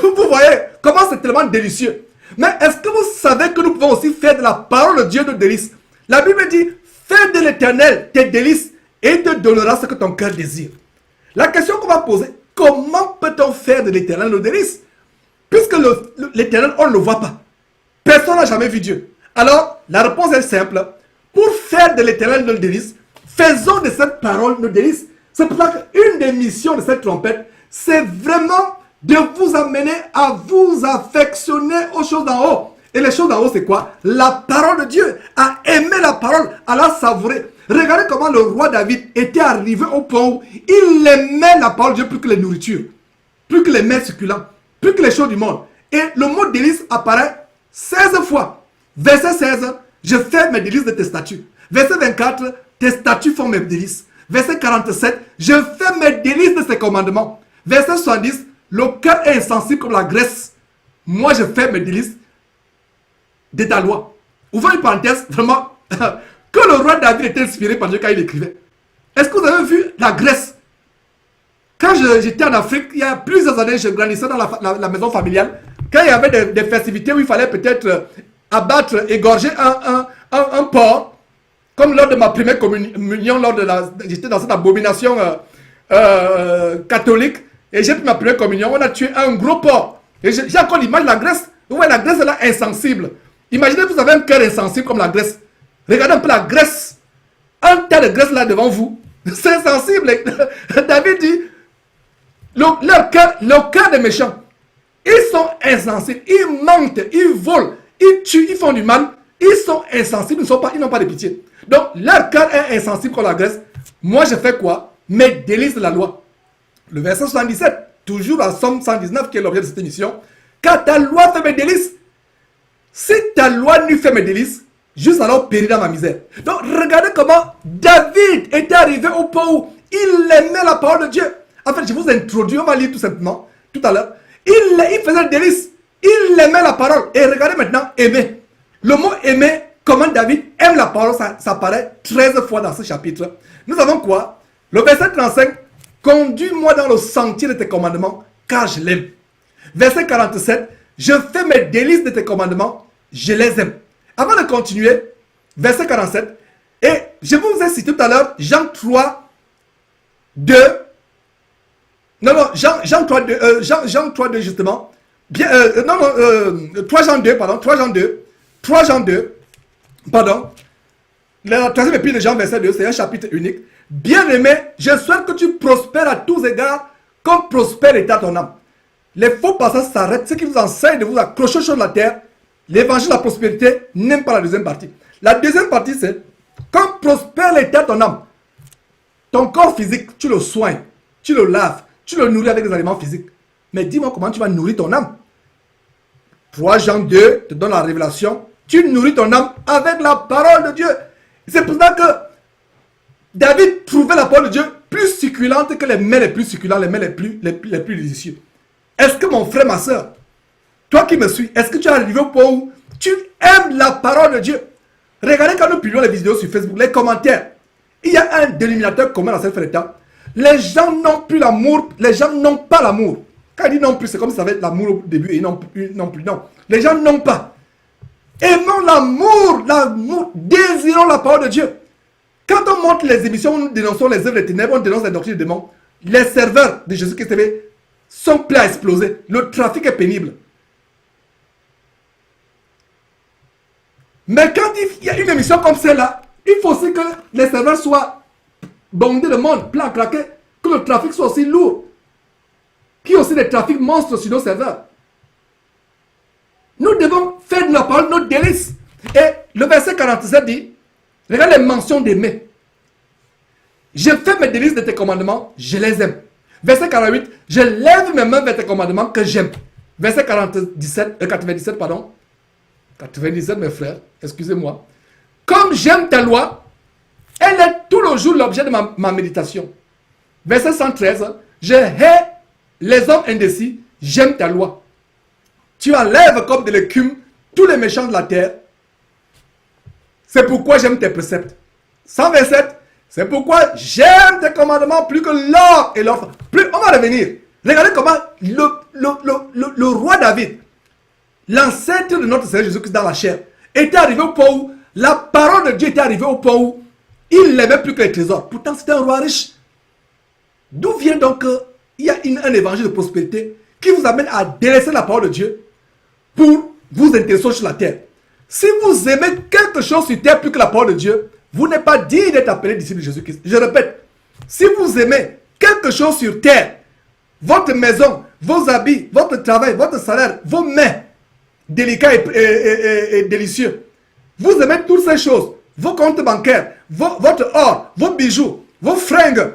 Vous voyez comment c'est tellement délicieux. Mais est-ce que vous savez que nous pouvons aussi faire de la parole de Dieu de délices? La Bible dit, fais de l'Éternel tes délices et il te donnera ce que ton cœur désire. La question qu'on va poser, comment peut-on faire de l'Éternel nos délices? Puisque l'Éternel, on ne le voit pas. Personne n'a jamais vu Dieu. Alors, la réponse est simple. Pour faire de l'Éternel nos délices, faisons de cette parole nos délices. C'est pour ça qu'une des missions de cette trompette, c'est vraiment de vous amener à vous affectionner aux choses d'en haut. Et les choses d'en haut, c'est quoi? La parole de Dieu. À aimer la parole, à la savourer. Regardez comment le roi David était arrivé au point où il aimait la parole de Dieu plus que les nourritures, plus que les mets succulents, plus que les choses du monde. Et le mot délice apparaît 16 fois. Verset 16, je fais mes délices de tes statuts. Verset 24, tes statuts font mes délices. Verset 47, je fais mes délices de tes commandements. Verset 70, le cœur est insensible comme la graisse. Moi, je fais mes délices de ta loi. Ouvrons une parenthèse, vraiment, que le roi David était inspiré par Dieu quand il écrivait. Est-ce que vous avez vu la Grèce? Quand j'étais en Afrique, il y a plusieurs années, je grandissais dans la maison familiale. Quand il y avait des festivités où il fallait peut-être abattre, égorger un porc, comme lors de ma première communion, j'étais dans cette abomination catholique, et j'ai pris ma première communion, on a tué un gros porc. Et j'ai encore l'image de la Grèce. Ouais, la Grèce est là insensible. Imaginez que vous avez un cœur insensible comme la Grèce. Regardez un peu la graisse. Un tas de graisse là devant vous. C'est sensible. David dit, le cœur des méchants. Ils sont insensibles, ils mentent, ils volent, ils tuent, ils font du mal. Ils sont insensibles, ils n'ont pas de pitié. Donc, leur cœur est insensible contre la graisse. Moi, je fais quoi? Mes délices de la loi. Le verset 77, toujours à Somme 119, qui est l'objet de cette émission. Car ta loi fait mes délices. Si ta loi lui fait mes délices, juste alors périr dans ma misère. Donc, regardez comment David était arrivé au point où il aimait la parole de Dieu. En fait, je vous introduis, on va lire tout simplement, tout à l'heure. Il faisait le délice. Il aimait la parole. Et regardez maintenant, aimer. Le mot aimer, comment David aime la parole, ça apparaît 13 fois dans ce chapitre. Nous avons quoi? Le verset 35, conduis-moi dans le sentier de tes commandements, car je l'aime. Verset 47, je fais mes délices de tes commandements, je les aime. Avant de continuer, verset 47, et je vous ai cité tout à l'heure Jean 3, 2. Non, Jean 3, 2, Jean 3, 2 justement. 3 Jean 2, pardon, 3 Jean 2. 3 Jean 2, pardon, la troisième épître de Jean, verset 2, c'est un chapitre unique. Bien-aimé, je souhaite que tu prospères à tous égards, comme prospère l'état ton âme. Les faux passages s'arrêtent, ceux qui vous enseignent de vous accrocher sur la terre. L'évangile de la prospérité n'aime pas la deuxième partie. La deuxième partie, c'est comme prospère l'état ton âme. Ton corps physique, tu le soignes, tu le laves, tu le nourris avec des aliments physiques. Mais dis-moi comment tu vas nourrir ton âme. 3 Jean 2 te donne la révélation. Tu nourris ton âme avec la parole de Dieu. C'est pour ça que David trouvait la parole de Dieu plus succulente que les mets les plus succulents, les mets les plus délicieux. Est-ce que mon frère, ma soeur, toi qui me suis, est-ce que tu es arrivé au point où tu aimes la parole de Dieu? Regardez quand nous publions les vidéos sur Facebook, les commentaires. Il y a un dénominateur commun dans cette fin de temps. Les gens n'ont plus l'amour, les gens n'ont pas l'amour. Quand il dit non plus, c'est comme si ça avait l'amour au début et non plus. Non. Les gens n'ont pas. Aimons l'amour, désirons la parole de Dieu. Quand on monte les émissions où nous dénonçons les œuvres des ténèbres, on dénonce les doctrines des démons, les serveurs de Jésus-Christ TV sont prêts à exploser. Le trafic est pénible. Mais quand il y a une émission comme celle-là, il faut aussi que les serveurs soient bondés de monde, plein à craquer, que le trafic soit aussi lourd. Qu'il y ait aussi des trafics monstres sur nos serveurs. Nous devons faire de la parole notre délice. Et le verset 47 dit, regarde les mentions d'aimer. Je fais mes délices de tes commandements, je les aime. Verset 48, je lève mes mains vers tes commandements que j'aime. Verset 97, pardon. 97 mes frères, excusez-moi. Comme j'aime ta loi, elle est tout le jour l'objet de ma méditation. Verset 113, je hais les hommes indécis, j'aime ta loi. Tu enlèves comme de l'écume tous les méchants de la terre. C'est pourquoi j'aime tes préceptes. 127, c'est pourquoi j'aime tes commandements plus que l'or et l'or. On va revenir. Regardez comment le roi David, l'ancêtre de notre Seigneur Jésus-Christ dans la chair, était arrivé au point où la parole de Dieu était arrivée au point où il n'aimait plus que les trésors. Pourtant, c'était un roi riche. D'où vient donc il y a un évangile de prospérité qui vous amène à délaisser la parole de Dieu pour vous intéresser sur la terre. Si vous aimez quelque chose sur terre plus que la parole de Dieu, vous n'êtes pas digne d'être appelé disciple de Jésus-Christ. Je répète, si vous aimez quelque chose sur terre, votre maison, vos habits, votre travail, votre salaire, vos mains délicats et délicieux, vous aimez toutes ces choses, vos comptes bancaires, votre or, vos bijoux, vos fringues.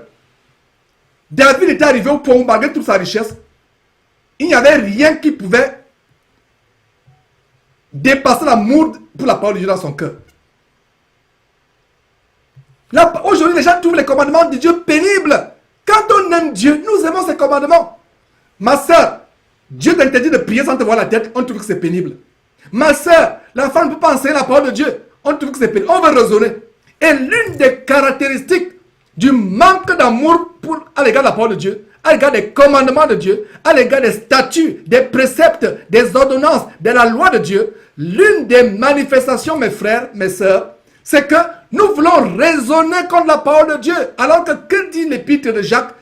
David était arrivé au point où, malgré toute sa richesse, il n'y avait rien qui pouvait dépasser l'amour pour la parole de Dieu dans son cœur. Aujourd'hui, les gens trouvent les commandements de Dieu pénibles. Quand on aime Dieu, nous aimons ses commandements. Ma soeur, Dieu t'interdit de prier sans te voir la tête, on trouve que c'est pénible. Ma soeur, l'enfant ne peut pas enseigner la parole de Dieu, on trouve que c'est pénible. On veut raisonner. Et l'une des caractéristiques du manque d'amour à l'égard de la parole de Dieu, à l'égard des commandements de Dieu, à l'égard des statuts, des préceptes, des ordonnances, de la loi de Dieu, l'une des manifestations, mes frères, mes sœurs, c'est que nous voulons raisonner contre la parole de Dieu. Alors que dit l'épître de Jacques?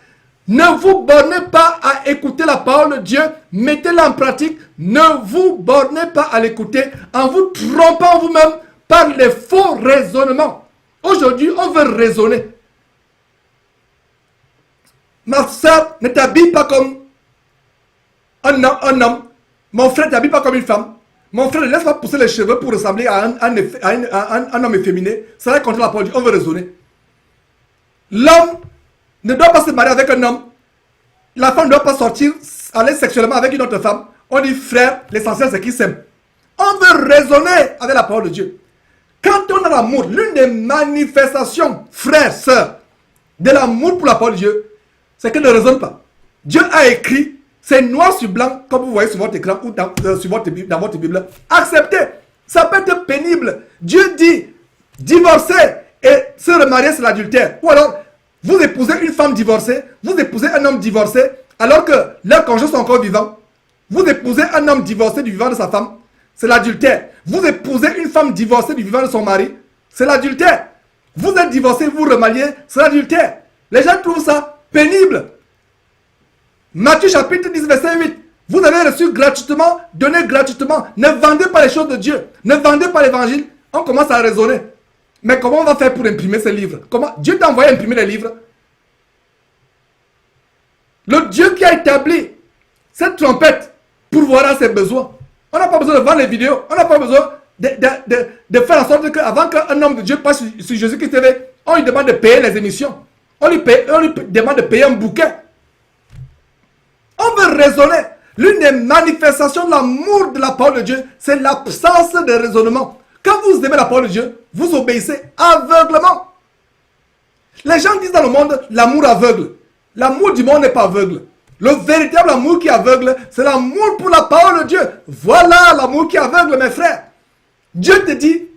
Ne vous bornez pas à écouter la parole de Dieu, mettez-la en pratique. Ne vous bornez pas à l'écouter en vous trompant vous-même par les faux raisonnements. Aujourd'hui, on veut raisonner. Ma soeur, ne t'habille pas comme un homme Mon frère, ne t'habille pas comme une femme. Mon frère, ne laisse pas pousser les cheveux pour ressembler à un homme efféminé. C'est là contre la parole de Dieu. On veut raisonner. L'homme ne doit pas se marier avec un homme. La femme ne doit pas sortir, aller sexuellement avec une autre femme. On dit frère, l'essentiel c'est qu'ils s'aiment. On veut raisonner avec la parole de Dieu. Quand on a l'amour, l'une des manifestations, frères, sœurs, de l'amour pour la parole de Dieu, c'est qu'elle ne raisonne pas. Dieu a écrit, c'est noir sur blanc, comme vous voyez sur votre écran ou dans votre Bible. Acceptez. Ça peut être pénible. Dieu dit, divorcer et se remarier, c'est l'adultère. Ou alors, vous épousez une femme divorcée, vous épousez un homme divorcé, alors que leurs conjoints sont encore vivants. Vous épousez un homme divorcé du vivant de sa femme, c'est l'adultère. Vous épousez une femme divorcée du vivant de son mari, c'est l'adultère. Vous êtes divorcé, vous remariez, c'est l'adultère. Les gens trouvent ça pénible. Matthieu chapitre 10, verset 8. Vous avez reçu gratuitement, donné gratuitement. Ne vendez pas les choses de Dieu. Ne vendez pas l'évangile. On commence à raisonner. Mais comment on va faire pour imprimer ces livres? Comment Dieu t'a envoyé imprimer les livres? Le Dieu qui a établi cette trompette pourvoira ses besoins. On n'a pas besoin de vendre les vidéos. On n'a pas besoin de faire en sorte qu'avant qu'un homme de Dieu passe sur Jésus-Christ TV, on lui demande de payer les émissions. On lui demande de payer un bouquet. On veut raisonner. L'une des manifestations de l'amour de la parole de Dieu, c'est l'absence de raisonnement. Quand vous aimez la parole de Dieu, vous obéissez aveuglement. Les gens disent dans le monde, l'amour aveugle. L'amour du monde n'est pas aveugle. Le véritable amour qui aveugle, c'est l'amour pour la parole de Dieu. Voilà l'amour qui aveugle, mes frères. Dieu te dit,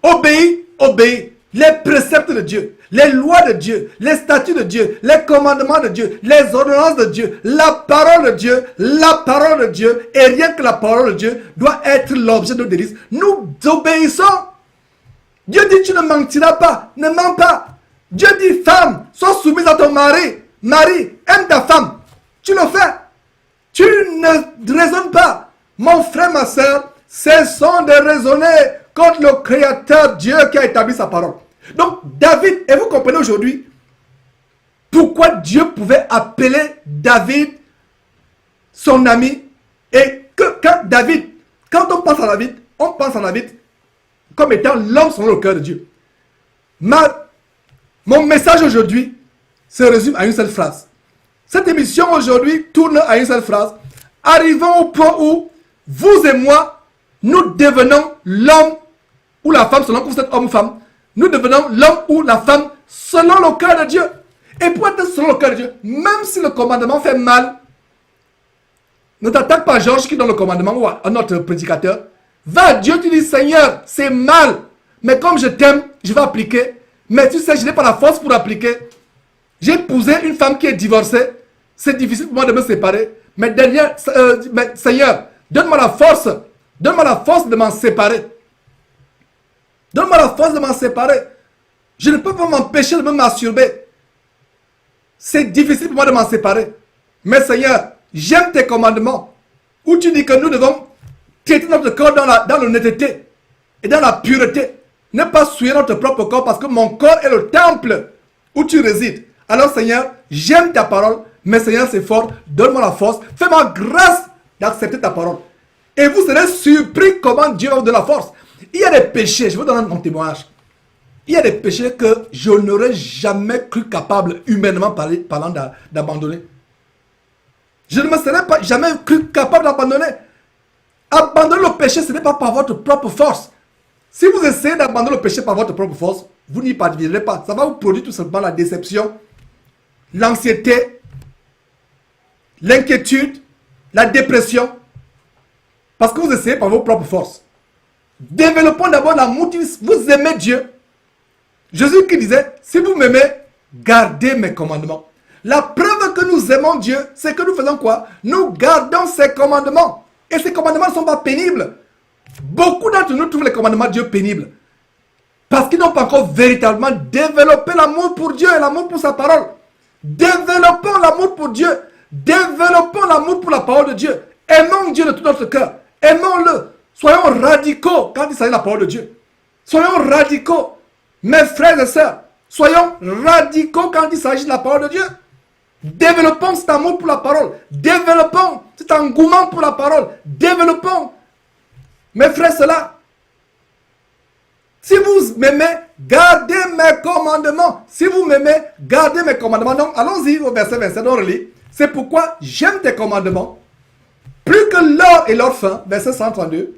obéis, obéis. Les préceptes de Dieu, les lois de Dieu, les statuts de Dieu, les commandements de Dieu, les ordonnances de Dieu, la parole de Dieu, et rien que la parole de Dieu doit être l'objet de nos délices. Nous obéissons. Dieu dit, tu ne mentiras pas, ne mens pas. Dieu dit, femme, sois soumise à ton mari. Mari, aime ta femme. Tu le fais. Tu ne raisonnes pas. Mon frère, ma soeur, cessons de raisonner contre le Créateur Dieu qui a établi sa parole. Donc David, et vous comprenez aujourd'hui pourquoi Dieu pouvait appeler David son ami, et que quand on pense à David comme étant l'homme selon le cœur de Dieu. Mon message aujourd'hui se résume à une seule phrase. Cette émission aujourd'hui tourne à une seule phrase. Arrivons au point où vous et moi, nous devenons l'homme ou la femme, selon que vous êtes homme ou femme, nous devenons l'homme ou la femme selon le cœur de Dieu. Et pour être selon le cœur de Dieu, même si le commandement fait mal, ne t'attaque pas à Georges qui donne le commandement ou à notre prédicateur. Va à Dieu, tu dis, Seigneur, c'est mal, mais comme je t'aime, je vais appliquer. Mais tu sais, je n'ai pas la force pour appliquer. J'ai épousé une femme qui est divorcée. C'est difficile pour moi de me séparer. Mais derrière, Seigneur, donne-moi la force. Donne-moi la force de m'en séparer. Donne-moi la force de m'en séparer. Je ne peux pas m'empêcher de me masturber. C'est difficile pour moi de m'en séparer. Mais Seigneur, j'aime tes commandements. Où tu dis que nous devons traiter notre corps dans l'honnêteté et dans la pureté. Ne pas souiller notre propre corps parce que mon corps est le temple où tu résides. Alors Seigneur, j'aime ta parole. Mais Seigneur, c'est fort. Donne-moi la force. Fais-moi grâce d'accepter ta parole. Et vous serez surpris comment Dieu va vous donner la force. Il y a des péchés, je vous donne mon témoignage. Il y a des péchés que je n'aurais jamais cru capable, humainement parlant, d'abandonner. Je ne me serais jamais cru capable d'abandonner. Abandonner le péché, ce n'est pas par votre propre force. Si vous essayez d'abandonner le péché par votre propre force, vous n'y parviendrez pas. Ça va vous produire tout simplement la déception, l'anxiété, l'inquiétude, la dépression. Parce que vous essayez par vos propres forces. Développons d'abord l'amour. Vous aimez Dieu. Jésus qui disait, si vous m'aimez, gardez mes commandements. La preuve que nous aimons Dieu, c'est que nous faisons quoi? Nous gardons ses commandements. Et ces commandements ne sont pas pénibles. Beaucoup d'entre nous trouvent les commandements de Dieu pénibles. Parce qu'ils n'ont pas encore véritablement développé l'amour pour Dieu et l'amour pour sa parole. Développons l'amour pour Dieu. Développons l'amour pour la parole de Dieu. Aimons Dieu de tout notre cœur. Aimons-le. Soyons radicaux quand il s'agit de la parole de Dieu. Soyons radicaux. Mes frères et sœurs, soyons radicaux quand il s'agit de la parole de Dieu. Développons cet amour pour la parole. Développons cet engouement pour la parole. Développons. Mes frères, cela. Si vous m'aimez, gardez mes commandements. Si vous m'aimez, gardez mes commandements. Donc, allons-y au verset 27, on relit. C'est pourquoi j'aime tes commandements. Plus que l'or et l'orphin, verset 132.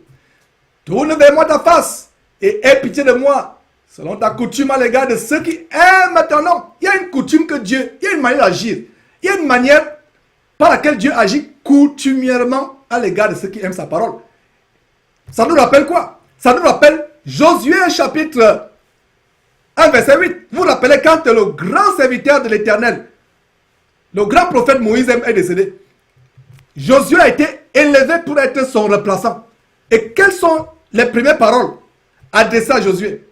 Tourne vers moi ta face et aie pitié de moi, selon ta coutume à l'égard de ceux qui aiment ton nom. Il y a une coutume que Dieu, il y a une manière d'agir. Il y a une manière par laquelle Dieu agit coutumièrement à l'égard de ceux qui aiment sa parole. Ça nous rappelle quoi? Ça nous rappelle Josué chapitre 1 verset 8. Vous vous rappelez quand le grand serviteur de l'Éternel, le grand prophète Moïse est décédé. Josué a été élevé pour être son remplaçant. Et quelles sont les premières paroles adressées à Josué?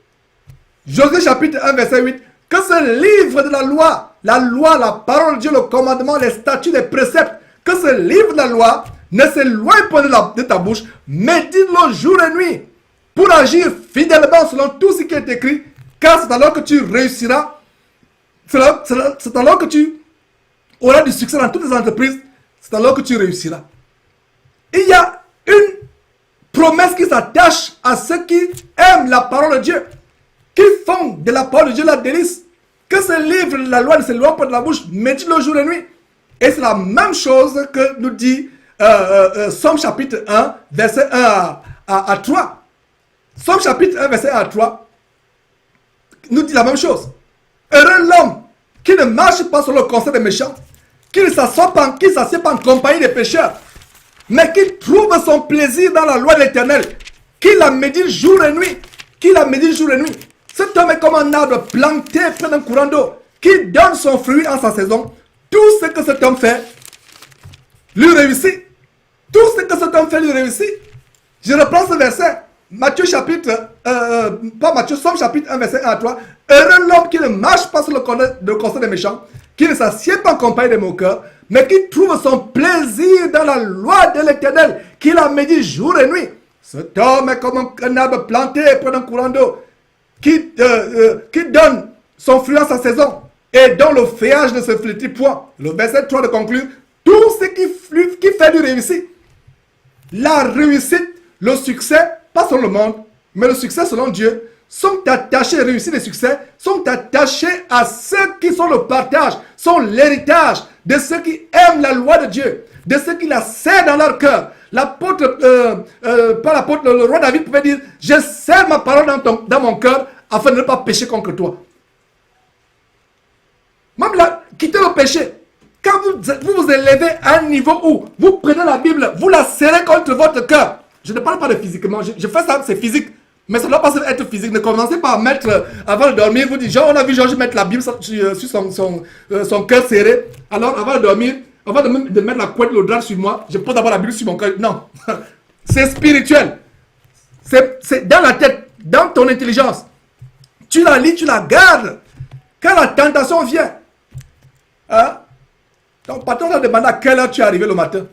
Josué chapitre 1 verset 8. Que ce livre de la parole de Dieu, le commandement, les statuts, les préceptes, que ce livre de la loi ne s'éloigne pas de ta bouche, médite-le jour et nuit pour agir fidèlement selon tout ce qui est écrit, car c'est alors que tu réussiras, c'est alors que tu auras du succès dans toutes les entreprises, c'est alors que tu réussiras. Il y a une promesse qui s'attache à ceux qui aiment la parole de Dieu, qui font de la parole de Dieu la délice. Que ce livre de la loi ne s'éloigne pas de la bouche, médite-le jour et nuit. Et c'est la même chose que nous dit Somme chapitre 1, verset 1 à 3. Somme chapitre 1, verset 1 à 3 nous dit la même chose. Heureux l'homme qui ne marche pas sur le conseil des méchants, qui ne s'assied pas en compagnie des pécheurs, mais qui trouve son plaisir dans la loi de l'Éternel, qui la médite jour et nuit, Cet homme est comme un arbre planté près d'un courant d'eau, qui donne son fruit en sa saison. Tout ce que cet homme fait lui réussit. Je reprends ce verset. Somme chapitre 1, verset 1 à 3. Heureux l'homme qui ne marche pas sur le conseil des méchants, qui ne s'assied pas en compagnie des moqueurs, mais qui trouve son plaisir dans la loi de l'Éternel, qui la médite jour et nuit. Cet homme est comme un arbre planté près d'un courant d'eau, qui donne son fruit en sa saison, et dont le feuillage ne se flétrit point. Le verset 3 de conclure, tout ce qui fait du réussite. La réussite, le succès, pas selon le monde, mais le succès selon Dieu, sont attachés, réussite et succès, sont attachés à ceux qui sont le partage, sont l'héritage de ceux qui aiment la loi de Dieu, de ceux qui la serrent dans leur cœur. L'apôtre, pas l'apôtre, le roi David pouvait dire, je serre ma parole dans mon cœur afin de ne pas pécher contre toi. Même là, quittez le péché. Quand vous élevez à un niveau où vous prenez la Bible, vous la serrez contre votre cœur. Je ne parle pas de physiquement, je fais ça, c'est physique. Mais ça ne doit pas être physique. Ne commencez pas à mettre, avant de dormir, vous dites, genre, on a vu Georges mettre la Bible sur son cœur serré. Alors, avant de dormir, avant de mettre la couette, le drap sur moi, je pose d'abord la Bible sur mon cœur. Non. C'est spirituel. C'est dans la tête, dans ton intelligence. Tu la lis, tu la gardes. Quand la tentation vient, hein? Ton patron t'a demandé à quelle heure tu es arrivé le matin.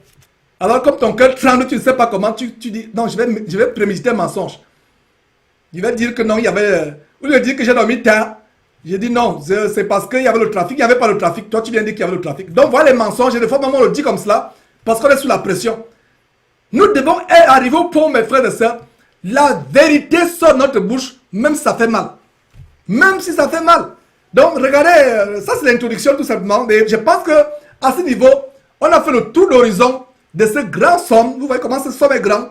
Alors, comme ton cœur tremble, tu ne sais pas comment, tu dis, non, je vais préméditer un mensonge. Il va dire que non, il y avait... Ou il va dire que j'ai dormi tard. J'ai dit non, c'est parce qu'il y avait le trafic. Il n'y avait pas le trafic. Toi, tu viens de dire qu'il y avait le trafic. Donc, voilà les mensonges. Et des fois, maman le dit comme cela. Parce qu'on est sous la pression. Nous devons arriver au point, mes frères et sœurs. La vérité sort de notre bouche, même si ça fait mal. Même si ça fait mal. Donc, regardez, ça c'est l'introduction tout simplement. Mais je pense que à ce niveau, on a fait le tour d'horizon de ce grand somme. Vous voyez comment ce somme est grand.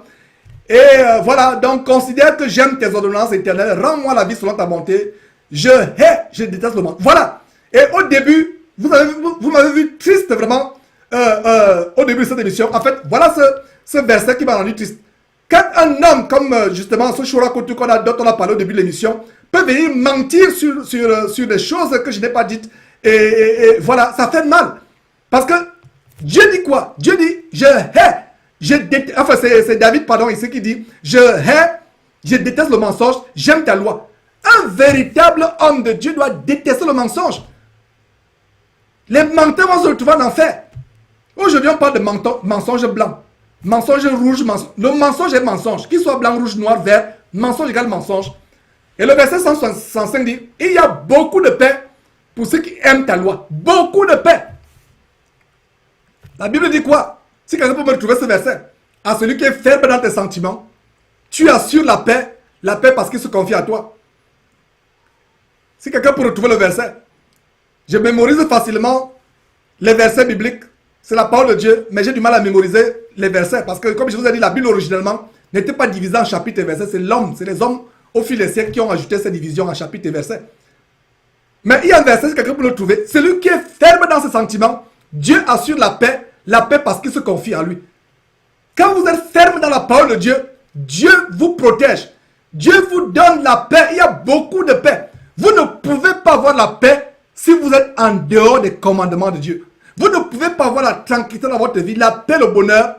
Et voilà, donc considère que j'aime tes ordonnances éternelles, rends-moi la vie selon ta bonté, je déteste le monde. Voilà, et au début, vous m'avez vu triste vraiment, au début de cette émission. En fait, voilà ce verset qui m'a rendu triste. Quand un homme comme justement ce Shora Kotu dont on a parlé au début de l'émission, peut venir mentir sur des choses que je n'ai pas dites, et voilà, ça fait mal. Parce que Dieu dit quoi? Dieu dit, enfin c'est David, pardon, ici qui dit, je déteste le mensonge, j'aime ta loi. Un véritable homme de Dieu doit détester le mensonge. Les menteurs vont se retrouver en enfer. Aujourd'hui, on parle de mensonge blanc, mensonge rouge, le mensonge est mensonge, qu'il soit blanc, rouge, noir, vert, mensonge égale mensonge. Et le verset 165 dit, il y a beaucoup de paix pour ceux qui aiment ta loi. Beaucoup de paix. La Bible dit quoi? Si quelqu'un peut me trouver ce verset. À celui qui est ferme dans tes sentiments, tu assures la paix parce qu'il se confie à toi. Si quelqu'un peut retrouver le verset, je mémorise facilement les versets bibliques. C'est la parole de Dieu, mais j'ai du mal à mémoriser les versets. Parce que, comme je vous ai dit, la Bible originellement n'était pas divisée en chapitres et versets. C'est l'homme, c'est les hommes au fil des siècles qui ont ajouté ces divisions en chapitres et versets. Mais il y a un verset, si quelqu'un peut le trouver. Celui qui est ferme dans ses sentiments, Dieu assure la paix parce qu'il se confie à lui. Quand vous êtes ferme dans la parole de Dieu, Dieu vous protège. Dieu vous donne la paix. Il y a beaucoup de paix. Vous ne pouvez pas avoir la paix si vous êtes en dehors des commandements de Dieu. Vous ne pouvez pas avoir la tranquillité dans votre vie, la paix, le bonheur.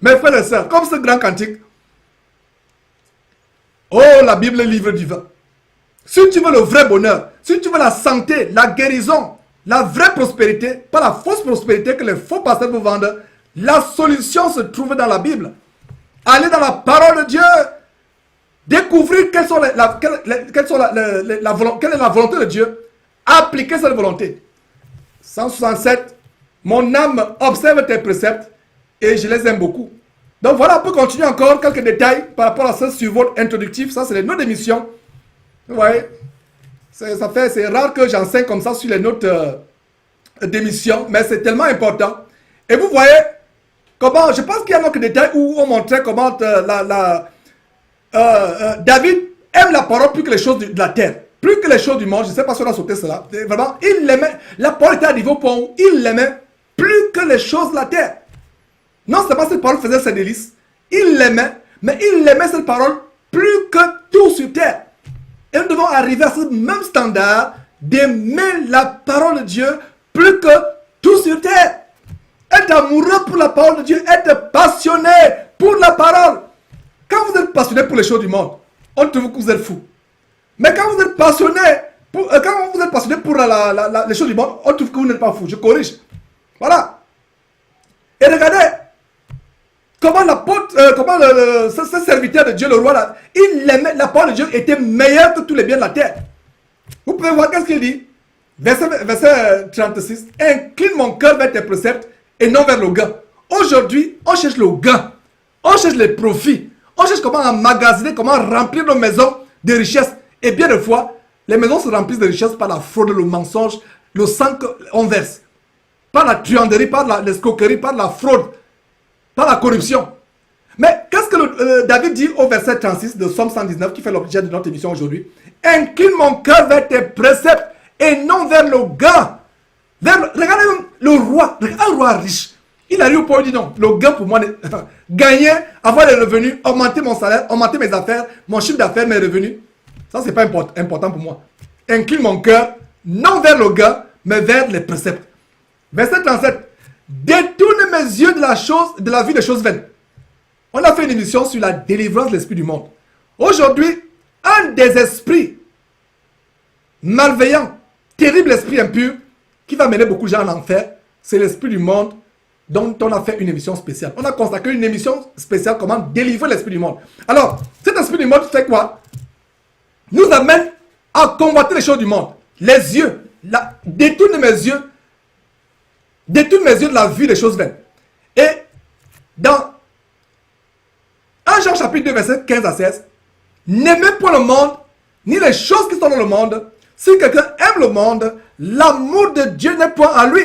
Mes frères et sœurs, comme ce grand cantique. Oh, la Bible est le livre divin. Si tu veux le vrai bonheur, si tu veux la santé, la guérison, la vraie prospérité, pas la fausse prospérité que les faux pasteurs vous vendent, la solution se trouve dans la Bible. Allez dans la parole de Dieu. Découvrir quelle est la volonté de Dieu. Appliquer cette volonté. 167. Mon âme observe tes préceptes et je les aime beaucoup. Donc voilà, on peut continuer encore quelques détails par rapport à ce survol introductif. Ça, c'est les notes d'émission. Vous voyez, c'est rare que j'enseigne comme ça sur les notes d'émission, mais c'est tellement important. Et vous voyez comment, je pense qu'il y a quelques détails où on montrait comment David aime la parole plus que les choses de la terre, plus que les choses du monde. Je ne sais pas si on a sauté cela. Vraiment, il l'aimait. La parole était à niveau point où il l'aimait plus que les choses de la terre. Non seulement cette parole faisait ses délices, il l'aimait, mais il aimait cette parole plus que tout sur terre. Et nous devons arriver à ce même standard d'aimer la parole de Dieu plus que tout sur terre. Être amoureux pour la parole de Dieu, être passionné pour la parole. Quand vous êtes passionné pour les choses du monde, on trouve que vous êtes fou. Mais quand vous êtes passionné pour, les choses du monde, on trouve que vous n'êtes pas fou. Je corrige. Voilà. Et regardez comment ce serviteur de Dieu, le roi, là, il aimait, la parole de Dieu était meilleure que tous les biens de la terre. Vous pouvez voir qu'est-ce qu'il dit. Verset 36. Incline mon cœur vers tes préceptes et non vers le gain. Aujourd'hui, on cherche le gain. On cherche les profits. On cherche comment emmagasiner, comment remplir nos maisons de richesses. Et bien de fois, les maisons se remplissent de richesses par la fraude, le mensonge, le sang qu'on verse. Par la truanderie, par l'escroquerie, par la fraude, par la corruption. Mais qu'est-ce que David dit au verset 36 de Somme 119 qui fait l'objet de notre émission aujourd'hui? Incline mon cœur vers tes préceptes et non vers le gain. Regardez le roi, un roi riche. Il arrive au point où il dit non, le gain pour moi, gagner, avoir des revenus, augmenter mon salaire, augmenter mes affaires, mon chiffre d'affaires, mes revenus. Ça, c'est pas important pour moi. Incline mon cœur, non vers le gain, mais vers les préceptes. Verset 37. Détourne mes yeux de la vie des choses vaines. On a fait une émission sur la délivrance de l'esprit du monde. Aujourd'hui, un des esprits malveillants, terrible esprit impur, qui va mener beaucoup de gens en enfer, c'est l'esprit du monde dont on a fait une émission spéciale. On a consacré une émission spéciale comment délivrer l'esprit du monde. Alors, cet esprit du monde fait quoi? Nous amène à combattre les choses du monde. Les yeux, détourne mes yeux de la vue des choses vaines. Et dans 1 Jean chapitre 2 verset 15 à 16, n'aimez pas le monde, ni les choses qui sont dans le monde. Si quelqu'un aime le monde, l'amour de Dieu n'est point à lui.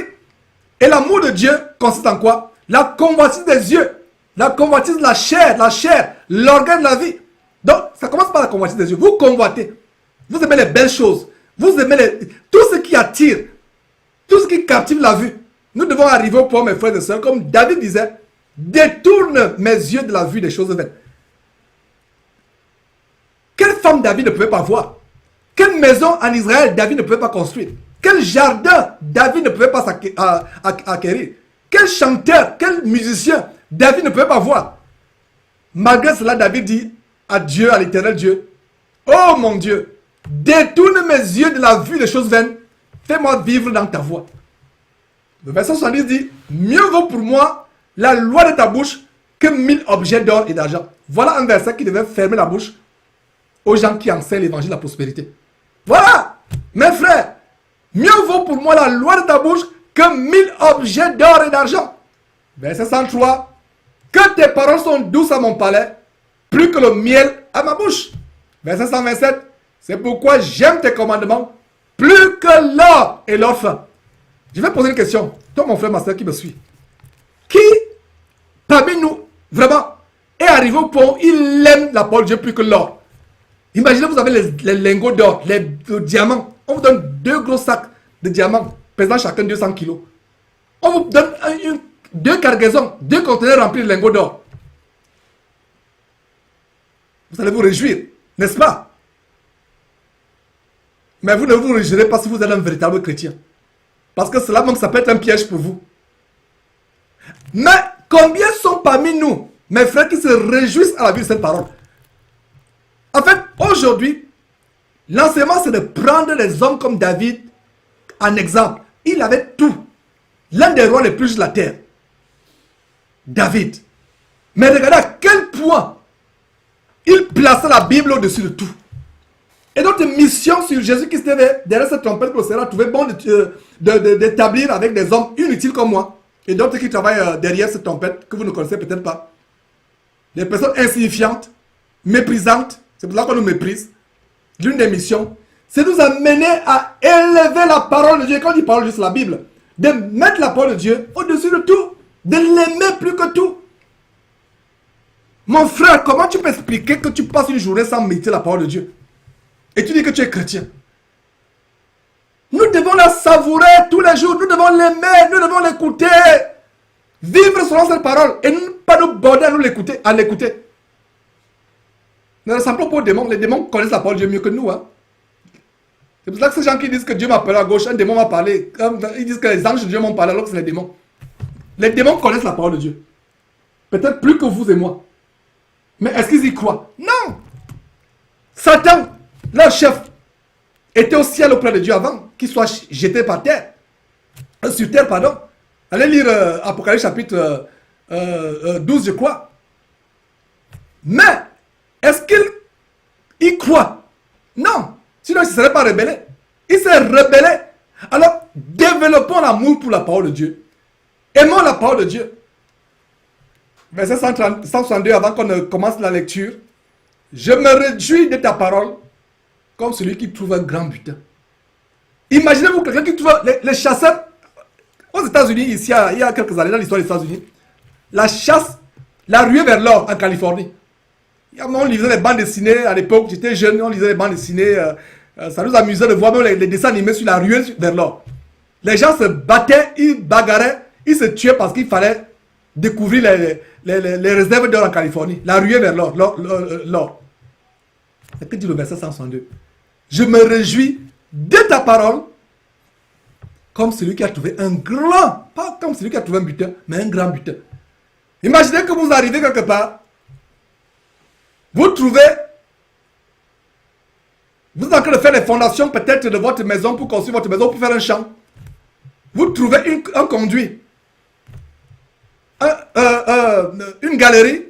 Et l'amour de Dieu consiste en quoi? La convoitise des yeux, la convoitise de la chair, l'organe de la vie. Donc, ça commence par la convoitise des yeux. Vous convoitez. Vous aimez les belles choses. Vous aimez tout ce qui attire, tout ce qui captive la vue. Nous devons arriver au point, mes frères et sœurs, comme David disait, détourne mes yeux de la vue des choses vaines. Quelle femme David ne pouvait pas voir? Quelle maison en Israël David ne pouvait pas construire? Quel jardin David ne pouvait pas acquérir? Quel chanteur, quel musicien David ne pouvait pas voir? Malgré cela, David dit à Dieu, à l'éternel Dieu, oh mon Dieu, détourne mes yeux de la vue des choses vaines, fais-moi vivre dans ta voie. Le verset 70 dit, mieux vaut pour moi la loi de ta bouche que 1000 objets d'or et d'argent. Voilà un verset qui devait fermer la bouche aux gens qui enseignent l'évangile de la prospérité. Voilà, mes frères, mieux vaut pour moi la loi de ta bouche que que 1000 objets d'or et d'argent. Verset 103. Que tes paroles sont douces à mon palais, plus que le miel à ma bouche. Verset 127. C'est pourquoi j'aime tes commandements, plus que l'or et l'or fin. Je vais poser une question. Toi, mon frère, ma soeur qui me suit. Qui, parmi nous, vraiment, est arrivé au point où il aime la parole de Dieu plus que l'or? Imaginez, vous avez les lingots d'or, les diamants. On vous donne 2 gros sacs de diamants, pesant chacun 200 kilos. On vous donne 2 cargaisons, 2 conteneurs remplis de lingots d'or. Vous allez vous réjouir, n'est-ce pas? Mais vous ne vous réjouirez pas si vous êtes un véritable chrétien. Parce que cela même, ça peut être un piège pour vous. Mais combien sont parmi nous, mes frères, qui se réjouissent à la vue de cette parole? En fait, aujourd'hui, l'enseignement, c'est de prendre les hommes comme David en exemple. Il avait tout. L'un des rois les plus riches de la terre. David. Mais regardez à quel point il plaçait la Bible au-dessus de tout. Et notre mission sur Jésus-Christ TV, derrière cette trompette que le Seigneur a trouvé bon d'établir avec des hommes inutiles comme moi, et d'autres qui travaillent derrière cette trompette, que vous ne connaissez peut-être pas. Des personnes insignifiantes, méprisantes, c'est pour ça qu'on nous méprise. L'une des missions, c'est nous amener à élever la parole de Dieu. Quand on dit parole de Dieu, c'est la Bible. De mettre la parole de Dieu au-dessus de tout. De l'aimer plus que tout. Mon frère, comment tu peux expliquer que tu passes une journée sans méditer la parole de Dieu? Et tu dis que tu es chrétien. Nous devons la savourer tous les jours. Nous devons l'aimer. Nous devons l'écouter. Vivre selon cette parole. Et ne pas nous border à l'écouter. Ne ressemblons pas aux démons. Les démons connaissent la parole de Dieu mieux que nous. Hein. C'est pour ça que ces gens qui disent que Dieu m'a parlé à gauche, un démon m'a parlé. Ils disent que les anges de Dieu m'ont parlé alors que c'est les démons. Les démons connaissent la parole de Dieu. Peut-être plus que vous et moi. Mais est-ce qu'ils y croient? Non. Satan, leur chef, était au ciel auprès de Dieu avant qu'il soit jeté par terre. Sur terre, pardon. Allez lire Apocalypse chapitre 12, je crois. Mais, est-ce qu'il y croit? Non. Sinon, il ne serait pas rebellé. Il s'est rebellé. Alors, développons l'amour pour la parole de Dieu. Aimons la parole de Dieu. Verset 162, avant qu'on ne commence la lecture. Je me réjouis de ta parole comme celui qui trouve un grand butin. Imaginez-vous quelqu'un qui trouve les chasseurs aux États-Unis, ici, il y a quelques années, dans l'histoire des États-Unis, la chasse, la ruée vers l'or en Californie. On lisait les bandes dessinées à l'époque, j'étais jeune, on lisait les bandes dessinées, ça nous amusait de voir même les dessins animés sur la ruée vers l'or. Les gens se battaient, ils bagarraient, ils se tuaient parce qu'il fallait découvrir les réserves d'or en Californie, la ruée vers l'or. C'est ce que dit le verset 162. Je me réjouis de ta parole comme celui qui a trouvé un grand, pas comme celui qui a trouvé un butin, mais un grand butin. Imaginez que vous arrivez quelque part, vous trouvez, vous êtes en train de faire les fondations peut-être de votre maison pour construire votre maison, pour faire un champ. Vous trouvez un conduit, une galerie,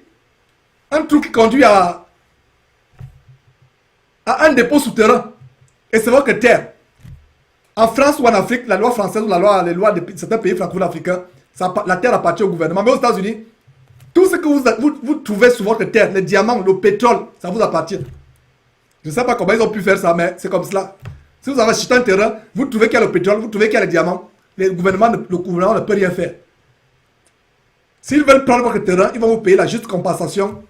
un trou qui conduit à un dépôt souterrain. Et c'est votre terre. En France ou en Afrique, la loi française ou les lois de certains pays francophones africains, la terre appartient au gouvernement. Mais aux États-Unis, tout ce que vous trouvez sur votre terre, les diamants, le pétrole, ça vous appartient. Je ne sais pas comment ils ont pu faire ça, mais c'est comme cela. Si vous avez acheté un terrain, vous trouvez qu'il y a le pétrole, vous trouvez qu'il y a les diamants, le gouvernement ne peut rien faire. S'ils veulent prendre votre terrain, ils vont vous payer la juste compensation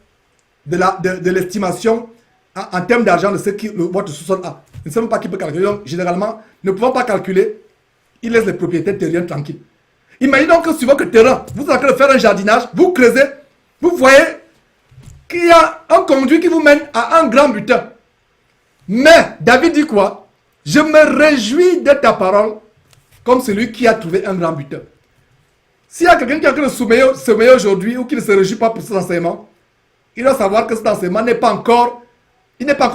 de l'estimation en termes d'argent de ce que votre sous-sol a. Je ne sais même pas qui peut calculer. Donc, généralement, ne pouvant pas calculer, ils laissent les propriétaires terriens tranquilles. Imaginons que sur votre terrain, vous êtes en train de faire un jardinage, vous creusez, vous voyez qu'il y a un conduit qui vous mène à un grand butin. Mais, David dit quoi? Je me réjouis de ta parole comme celui qui a trouvé un grand butin. S'il y a quelqu'un qui est en train de sommeiller aujourd'hui ou qui ne se réjouit pas pour cet enseignement, il doit savoir que cet enseignement n'est pas encore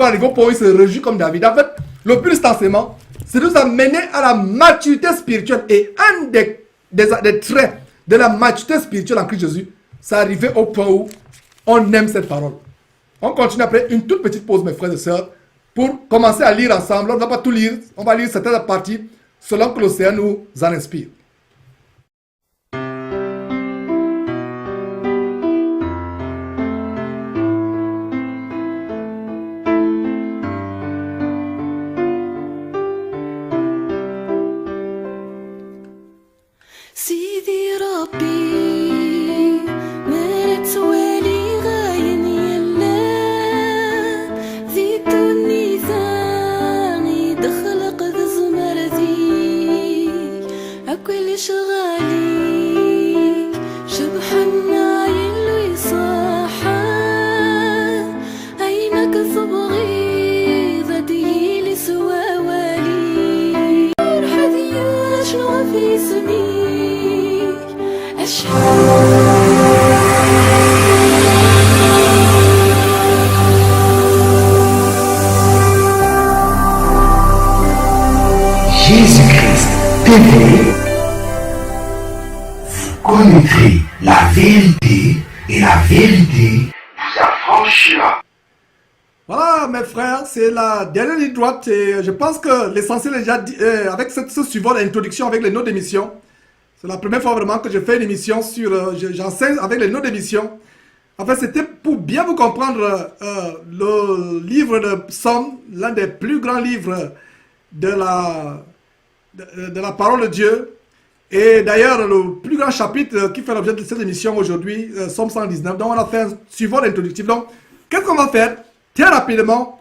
arrivé au point où il se réjouit comme David. En fait, le but de cet enseignement, c'est de nous amener à la maturité spirituelle. Et un des traits de la maturité spirituelle en Christ Jésus, c'est arriver au point où on aime cette parole. On continue après une toute petite pause, mes frères et sœurs, pour commencer à lire ensemble. On ne va pas tout lire, on va lire certaines parties selon que l'océan nous en inspire. سيدي ربي مرت والي غاين يلا ذيت النيثاني دخل قد زمرتي أكل شغالي شبحنا يلو يصاحا أينك صبغي ذاتي لسوا والي حدي شنو في سميك Jésus-Christ TV, vous connaîtrez la vérité et la vérité vous affranchira. Voilà, mes frères, c'est la dernière ligne droite et je pense que l'essentiel est déjà dit, avec ce suivant l'introduction avec les notes d'émission. C'est la première fois vraiment que je fais une émission sur, j'enseigne avec les notes d'émission. En fait, c'était pour bien vous comprendre le livre de Psaume, l'un des plus grands livres de la parole de Dieu. Et d'ailleurs, le plus grand chapitre qui fait l'objet de cette émission aujourd'hui, Psaume 119. Donc, on a fait un suivant introductif. Donc, qu'est-ce qu'on va faire? Très rapidement,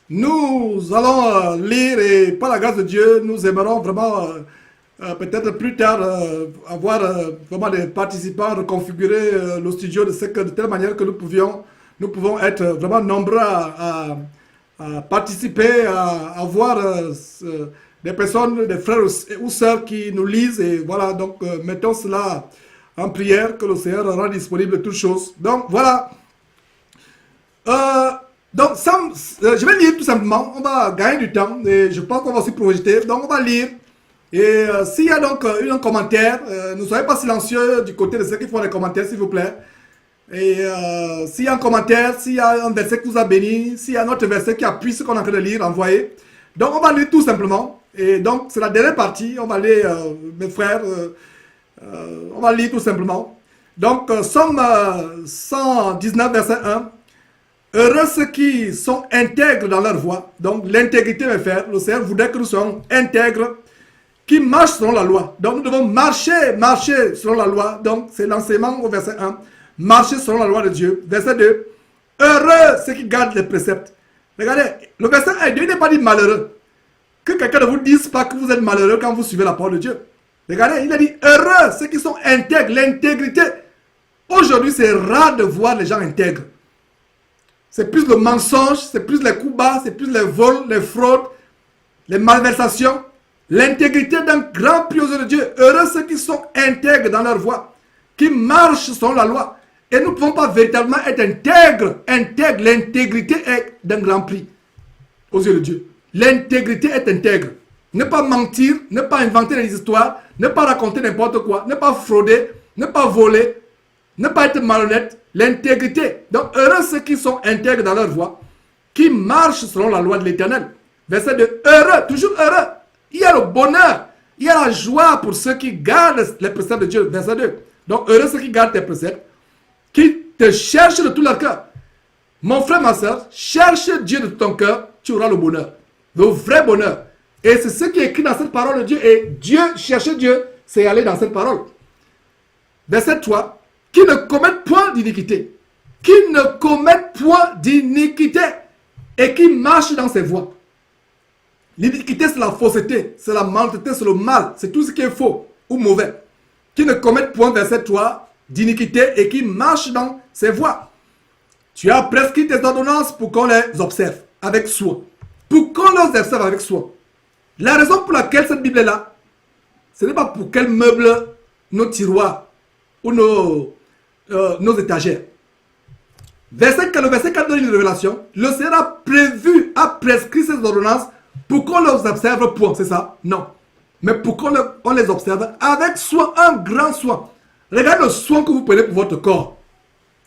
nous allons lire et par la grâce de Dieu, nous aimerons vraiment, peut-être plus tard, avoir vraiment des participants, reconfigurer le studio de telle manière que nous pouvons être vraiment nombreux à participer, à avoir des personnes, des frères ou sœurs qui nous lisent. Et voilà, donc mettons cela en prière, que le Seigneur rend disponible toutes choses. Donc voilà. Donc, je vais lire tout simplement, on va gagner du temps et je pense qu'on va aussi projeter. Donc, on va lire. Et s'il y a donc un commentaire, ne soyez pas silencieux du côté de ceux qui font les commentaires, s'il vous plaît. Et s'il y a un commentaire, s'il y a un verset qui vous a béni, s'il y a un autre verset qui appuie ce qu'on est en train de lire, envoyez. Donc, on va lire tout simplement. Et donc, c'est la dernière partie. On va lire, mes frères, on va lire tout simplement. Donc, Somme 119, verset 1. Heureux ceux qui sont intègres dans leur voie. Donc l'intégrité, mes frères, le Seigneur voudrait que nous soyons intègres, qui marchent selon la loi. Donc nous devons marcher selon la loi. Donc c'est l'enseignement au verset 1. Marcher selon la loi de Dieu. Verset 2. Heureux ceux qui gardent les préceptes. Regardez, le verset 1, Dieu n'est pas dit malheureux. Que quelqu'un ne vous dise pas que vous êtes malheureux quand vous suivez la parole de Dieu. Regardez, il a dit heureux ceux qui sont intègres, l'intégrité. Aujourd'hui, c'est rare de voir les gens intègres. C'est plus le mensonge, c'est plus les coups bas, c'est plus les vols, les fraudes, les malversations. L'intégrité d'un grand priosé de Dieu. Heureux ceux qui sont intègres dans leur voie, qui marchent selon la loi. Et nous ne pouvons pas véritablement être intègres. L'intégrité est d'un grand prix aux yeux de Dieu. L'intégrité est intègre. Ne pas mentir, ne pas inventer des histoires, ne pas raconter n'importe quoi, ne pas frauder, ne pas voler, ne pas être malhonnête. L'intégrité. Donc, heureux ceux qui sont intègres dans leur voie, qui marchent selon la loi de l'Éternel. Verset 2. Heureux, toujours heureux. Il y a le bonheur, il y a la joie pour ceux qui gardent les préceptes de Dieu. Verset 2. Donc, heureux ceux qui gardent tes préceptes, qui te cherchent de tout leur cœur. Mon frère, ma soeur, cherche Dieu de ton cœur, tu auras le bonheur. Le vrai bonheur. Et c'est ce qui est écrit dans cette parole de Dieu. Et Dieu, chercher Dieu, c'est aller dans cette parole. Verset 3. Qui ne commettent point d'iniquité. Qui ne commettent point d'iniquité. Et qui marchent dans ses voies. L'iniquité, c'est la fausseté, c'est la malhonnêteté, c'est le mal. C'est tout ce qui est faux ou mauvais. Qui ne commettent point, verset 3, d'iniquité et qui marchent dans ses voies. Tu as prescrit tes ordonnances pour qu'on les observe avec soin. Pour qu'on les observe avec soin. La raison pour laquelle cette Bible est là, ce n'est pas pour qu'elle meuble nos tiroirs ou nos étagères. Le verset 4 donne une révélation. Le Seigneur a prescrit ces ordonnances pour qu'on les observe point, c'est ça? Non. Mais pour qu'on les observe avec soin, un grand soin. Regardez le soin que vous prenez pour votre corps,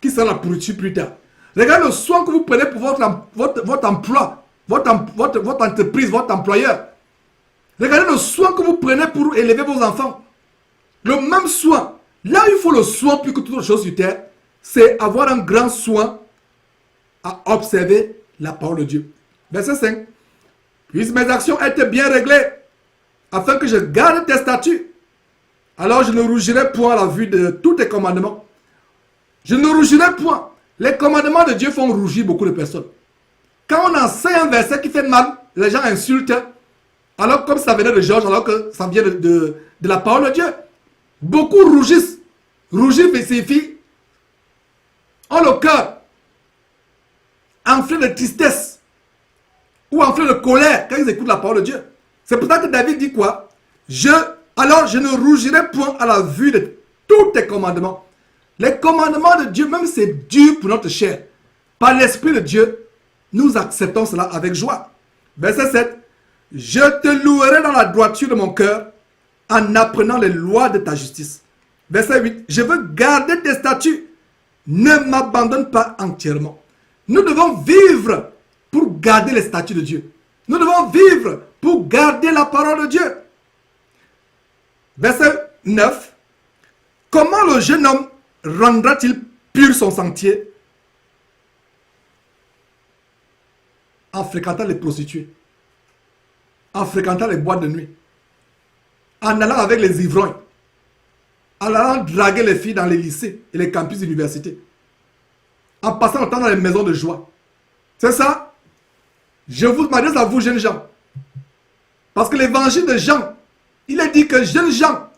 qui sera la pourriture plus tard. Regardez le soin que vous prenez pour votre emploi, votre entreprise, votre employeur. Regardez le soin que vous prenez pour élever vos enfants. Le même soin. Là où il faut le soin plus que toute autre chose sur terre, c'est avoir un grand soin à observer la parole de Dieu. Verset 5. Puissent mes actions être bien réglées, afin que je garde tes statuts. Alors je ne rougirai point à la vue de tous tes commandements. Je ne rougirai point. Les commandements de Dieu font rougir beaucoup de personnes. Quand on enseigne un verset qui fait mal, les gens insultent. Alors comme ça venait de Georges, alors que ça vient de la parole de Dieu. Beaucoup rougissent. Rougir signifie ont le cœur enflé de tristesse ou enflé de colère quand ils écoutent la parole de Dieu. C'est pour ça que David dit quoi? Alors je ne rougirai point à la vue de tous tes commandements. Les commandements de Dieu, même c'est dur pour notre chair. Par l'Esprit de Dieu, nous acceptons cela avec joie. Verset 7. Je te louerai dans la droiture de mon cœur en apprenant les lois de ta justice. Verset 8. Je veux garder tes statuts. Ne m'abandonne pas entièrement. Nous devons vivre pour garder les statuts de Dieu. Nous devons vivre pour garder la parole de Dieu. Verset 9. Comment le jeune homme rendra-t-il pur son sentier? En fréquentant les prostituées, en fréquentant les boîtes de nuit, en allant avec les ivrognes, en allant draguer les filles dans les lycées et les campus d'université, en passant le temps dans les maisons de joie. C'est ça? Je vous m'adresse à vous, jeunes gens. Parce que l'évangile de Jean, il est dit que jeunes gens,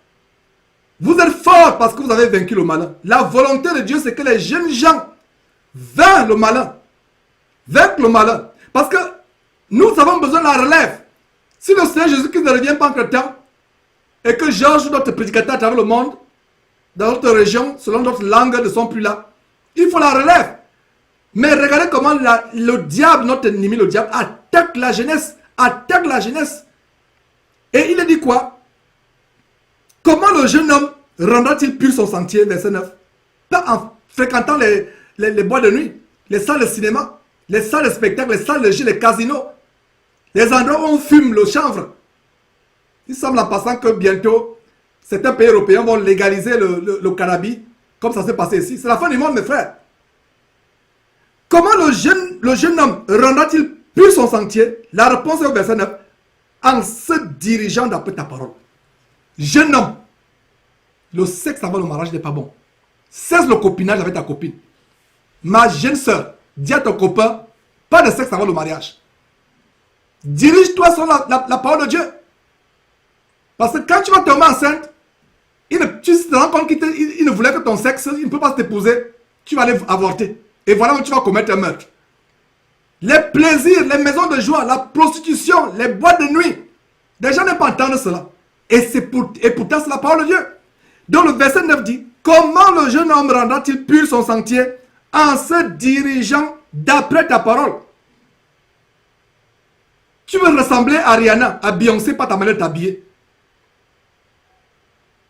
vous êtes forts parce que vous avez vaincu le malin. La volonté de Dieu, c'est que les jeunes gens vaincent le malin. Vaincent le malin. Parce que nous avons besoin de la relève. Si le Seigneur Jésus-Christ ne revient pas entre temps, et que Georges, notre prédicateur à travers le monde, dans notre région, selon notre langue, ne sont plus là, il faut la relève. Mais regardez comment le diable, notre ennemi, le diable, attaque la jeunesse. Attaque la jeunesse. Et il a dit quoi? Comment le jeune homme rendra-t-il pur son sentier? Verset 9. Pas en fréquentant les boîtes de nuit, les salles de cinéma, les salles de spectacle, les salles de jeu, les casinos, les endroits où on fume le chanvre. Il semble en passant que bientôt, certains pays européens vont légaliser le cannabis, comme ça s'est passé ici. C'est la fin du monde, mes frères. Comment le jeune homme rendra-t-il pur son sentier? La réponse est au verset 9. En se dirigeant d'après ta parole. Jeune homme, le sexe avant le mariage n'est pas bon. Cesse le copinage avec ta copine. Ma jeune soeur, dis à ton copain, pas de sexe avant le mariage. Dirige-toi sur la parole de Dieu. Parce que quand tu vas tomber enceinte, tu te rends compte qu'il ne voulait que ton sexe, il ne peut pas t'épouser, tu vas aller avorter. Et voilà où tu vas commettre un meurtre. Les plaisirs, les maisons de joie, la prostitution, les boîtes de nuit. Les gens n'aiment pas entendre cela. Et pourtant c'est la parole de Dieu. Donc le verset 9 dit, comment le jeune homme rendra-t-il pur son sentier? En se dirigeant d'après ta parole. Tu veux ressembler à Rihanna, à Beyoncé, pas ta manière de t'habiller.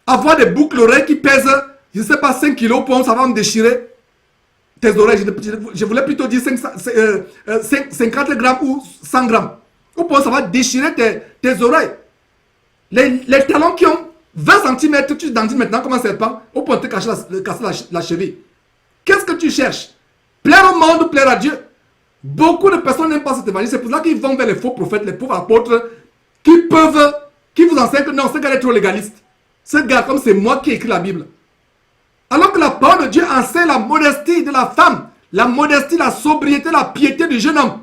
Avoir des boucles d'oreilles qui pèsent, je ne sais pas, 5 kilos, pour ça va me déchirer tes oreilles. Je voulais plutôt dire 50 grammes ou 100 grammes. Ou pour ça va déchirer tes oreilles. Les talons qui ont 20 cm, tu dandines maintenant comme un serpent, ou pour te casser la cheville. Qu'est-ce que tu cherches? Plaire au monde ou plaire à Dieu? Beaucoup de personnes n'aiment pas cet évangile. C'est pour ça qu'ils vont vers les faux prophètes, les pauvres apôtres, qui vous enseignent que non, ce gars est trop légaliste. Ce gars, comme c'est moi qui ai écrit la Bible. Alors que la parole de Dieu enseigne la modestie de la femme, la modestie, la sobriété, la piété du jeune homme.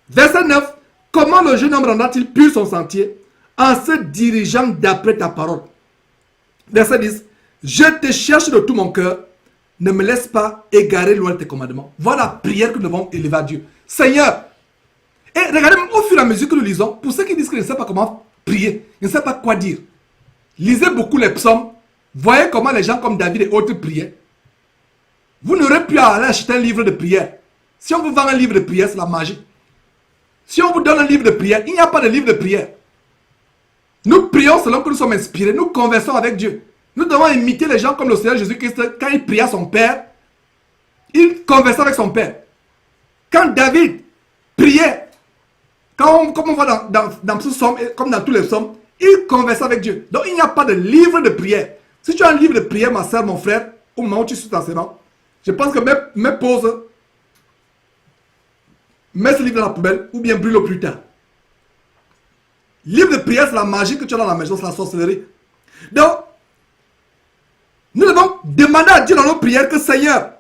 Verset 9. Comment le jeune homme rendra-t-il pur son sentier? En se dirigeant d'après ta parole. Verset 10. Je te cherche de tout mon cœur. Ne me laisse pas égarer loin de tes commandements. Voilà la prière que nous devons élever à Dieu. Seigneur. Et regardez, au fur et à mesure que nous lisons, pour ceux qui disent qu'ils ne savent pas comment prier, ils ne savent pas quoi dire. Lisez beaucoup les psaumes. Voyez comment les gens comme David et autres priaient. Vous n'aurez plus à aller acheter un livre de prière. Si on vous vend un livre de prière, c'est la magie. Si on vous donne un livre de prière, il n'y a pas de livre de prière. Nous prions selon que nous sommes inspirés. Nous conversons avec Dieu. Nous devons imiter les gens comme le Seigneur Jésus-Christ. Quand il priait à son Père, il conversait avec son Père. Quand David priait, comme on voit dans ce psaume, comme dans tous les psaumes, il conversait avec Dieu. Donc il n'y a pas de livre de prière. Si tu as un livre de prière, ma soeur, mon frère, au moment où tu suis enseignement, je pense que mes pauses, mets ce livre dans la poubelle ou bien brûle-le plus tard. Livre de prière, c'est la magie que tu as dans la maison, c'est la sorcellerie. Donc, devons demander à Dieu dans nos prières que Seigneur,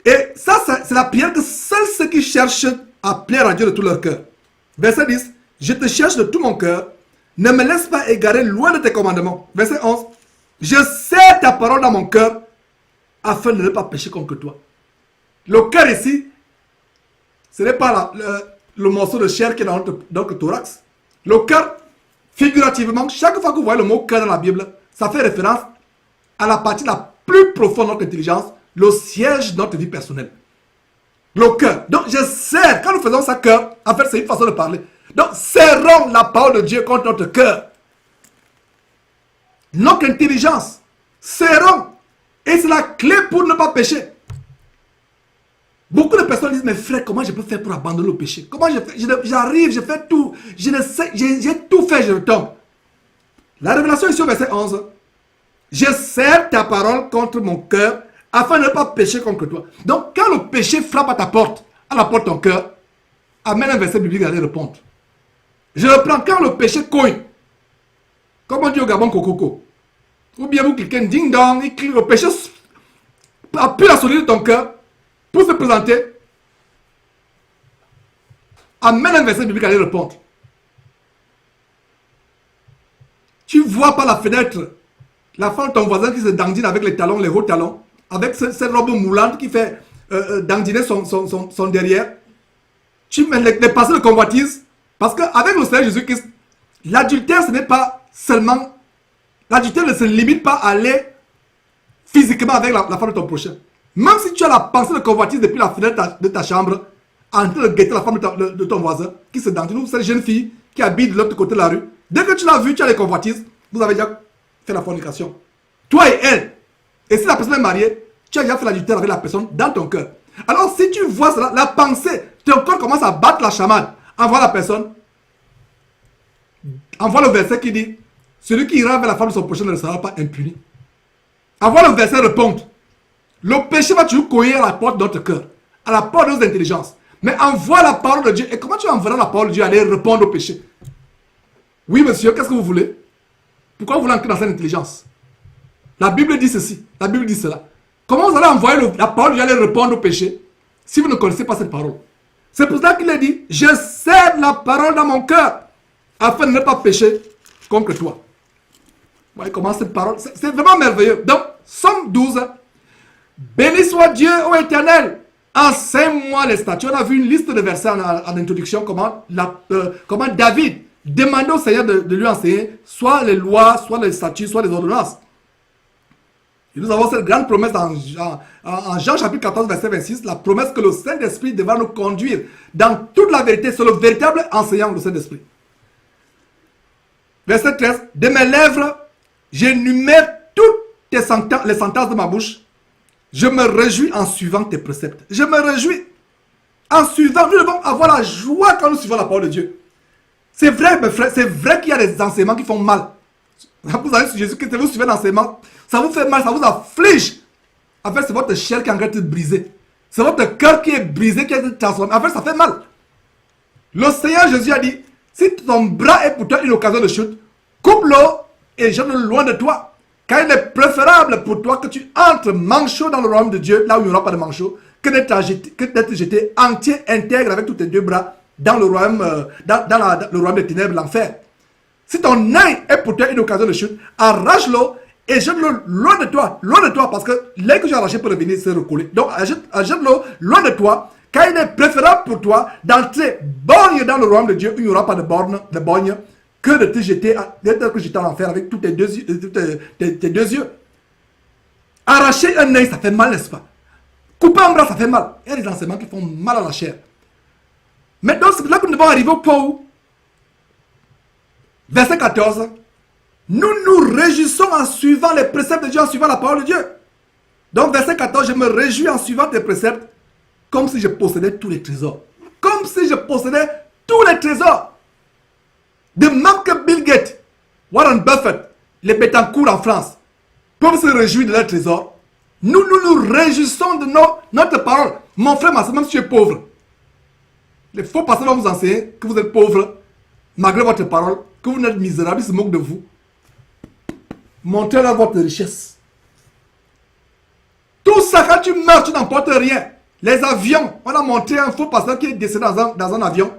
et ça c'est la prière que seuls ceux qui cherchent à plaire à Dieu de tout leur cœur. Verset 10, je te cherche de tout mon cœur, ne me laisse pas égarer loin de tes commandements. Verset 11, je serre ta parole dans mon cœur, afin de ne pas pécher contre toi. Le cœur ici, ce n'est pas le morceau de chair qui est dans notre thorax. Le cœur, figurativement, chaque fois que vous voyez le mot cœur dans la Bible, ça fait référence à la partie la plus profonde de notre intelligence, le siège de notre vie personnelle. Le cœur. Donc, je serre, quand nous faisons ça cœur, en fait, c'est une façon de parler. Donc, serrons la parole de Dieu contre notre cœur. Notre intelligence. Serrons. Et c'est la clé pour ne pas pécher. Beaucoup de personnes disent, mais frère, comment je peux faire pour abandonner le péché? Comment je fais? J'arrive, je fais tout. J'ai tout fait, je tombe. La révélation ici au verset 11. Je serre ta parole contre mon cœur afin de ne pas pécher contre toi. Donc, quand le péché frappe à ta porte, à la porte de ton cœur, amène un verset biblique à aller répondre. Je reprends, quand le péché cogne, comme on dit au Gabon Kokoko, ou bien vous cliquez ding dong, il crie, le péché appuie la solide de ton cœur pour se présenter. Amène un verset biblique à aller répondre. Tu vois par la fenêtre la femme de ton voisin qui se dandine avec les talons, les hauts talons, avec cette robe moulante qui fait dandiner son derrière. Tu mets les passés de convoitise. Parce qu'avec le Seigneur Jésus-Christ, l'adultère, ce n'est pas seulement... L'adultère ne se limite pas à aller physiquement avec la femme de ton prochain. Même si tu as la pensée de convoitise depuis la fenêtre de ta chambre, en train de guetter la femme de ton voisin, qui se dandine, ou cette jeune fille qui habite de l'autre côté de la rue, dès que tu l'as vue, tu as les convoitises, vous avez déjà fait la fornication. Toi et elle. Et si la personne est mariée, tu as déjà fait l'adultère avec la personne dans ton cœur. Alors si tu vois cela, la pensée, ton corps commence à battre la chamade. Envoie la personne. Envoie le verset qui dit, celui qui ira vers la femme de son prochain ne sera pas impuni. Envoie le verset répondre. Le péché va toujours courir à la porte de notre cœur, à la porte de nos intelligences. Mais envoie la parole de Dieu. Et comment tu envoies la parole de Dieu aller répondre au péché? Oui, monsieur, qu'est-ce que vous voulez? Pourquoi vous voulez entrer dans cette intelligence? La Bible dit ceci, la Bible dit cela. Comment vous allez envoyer la parole de Dieu aller répondre au péché si vous ne connaissez pas cette parole? C'est pour ça qu'il a dit, je serre la parole dans mon cœur, afin de ne pas pécher contre toi. Vous voyez comment cette parole, c'est vraiment merveilleux. Donc, Somme 12, béni soit Dieu, ô Éternel, enseigne-moi les statuts. On a vu une liste de versets en introduction, comment David demandait au Seigneur de lui enseigner, soit les lois, soit les statuts, soit les ordonnances. Et nous avons cette grande promesse en Jean chapitre 14, verset 26, la promesse que le Saint-Esprit devra nous conduire dans toute la vérité. C'est le véritable enseignant du Saint-Esprit. Verset 13, de mes lèvres, j'énumère toutes les sentences de ma bouche. Je me réjouis en suivant tes préceptes. Je me réjouis en suivant. Nous devons avoir la joie quand nous suivons la parole de Dieu. C'est vrai, mes frères, c'est vrai qu'il y a des enseignements qui font mal. Vous allez sur Jésus-Christ, vous suivez l'enseignement, ça vous fait mal, ça vous afflige. En fait, c'est votre chair qui est en train de briser. C'est votre cœur qui est brisé, qui est transformé. En fait, ça fait mal. Le Seigneur Jésus a dit, si ton bras est pour toi une occasion de chute, coupe-le et jette-le loin de toi. Car il est préférable pour toi que tu entres manchot dans le royaume de Dieu, là où il n'y aura pas de manchot, que d'être jeté entier, intègre avec tous tes deux bras dans le royaume, le royaume des ténèbres, l'enfer. Si ton œil est pour toi une occasion de chute, arrache-le et jette-le loin de toi, parce que l'œil que j'ai arraché peut revenir se recoller. Donc, jette-le loin de toi, car il est préférable pour toi d'entrer borgne dans le royaume de Dieu, où il n'y aura pas de borgne, que de te jeter, en enfer avec tous tes deux yeux. Arracher un œil, ça fait mal, n'est-ce pas? Couper un bras, ça fait mal. Il y a des enseignements qui font mal à la chair. Maintenant, c'est là que nous devons arriver au point où, verset 14, nous nous réjouissons en suivant les préceptes de Dieu, en suivant la parole de Dieu. Donc, verset 14, je me réjouis en suivant tes préceptes, comme si je possédais tous les trésors. Comme si je possédais tous les trésors. De même que Bill Gates, Warren Buffett, les Bettencourt en France, peuvent se réjouir de leurs trésors, nous nous réjouissons de notre parole. Mon frère, ma soeur, même si tu es pauvre, les faux pasteurs vont vous enseigner que vous êtes pauvre, malgré votre parole, que vous êtes misérable, ils se moquent de vous. Montrez-leur votre richesse. Tout ça, quand tu meurs, tu n'emportes rien. Les avions, on a montré un faux pasteur qui est décédé dans un avion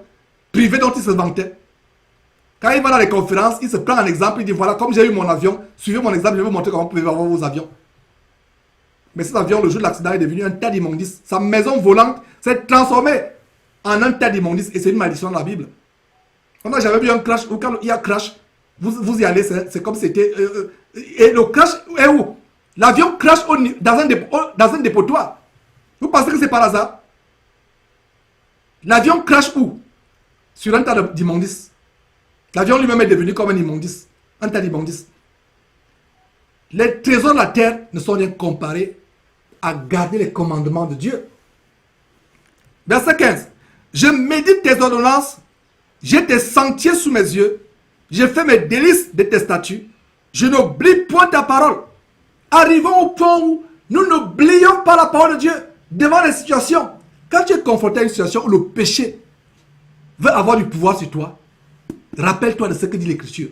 privé dont il se vantait. Quand il va dans les conférences, il se prend un exemple, il dit voilà, comme j'ai eu mon avion, suivez mon exemple, je vais vous montrer comment vous pouvez avoir vos avions. Mais cet avion, le jour de l'accident, est devenu un tas d'immondices. Sa maison volante s'est transformée en un tas d'immondices et c'est une malédiction dans la Bible. On n'a jamais vu un crash, ou quand il y a crash, vous y allez, c'est comme c'était... et le crash est où? L'avion crash dans un dépotoir. Vous pensez que c'est par hasard? L'avion crash où? Sur un tas d'immondices. L'avion lui-même est devenu comme un immondice. Un tas d'immondices. Les trésors de la terre ne sont rien comparés à garder les commandements de Dieu. Verset 15. Je médite tes ordonnances, j'ai tes sentiers sous mes yeux, j'ai fait mes délices de tes statuts, je n'oublie point ta parole. Arrivons au point où nous n'oublions pas la parole de Dieu devant les situations. Quand tu es confronté à une situation où le péché veut avoir du pouvoir sur toi, rappelle-toi de ce que dit l'Écriture.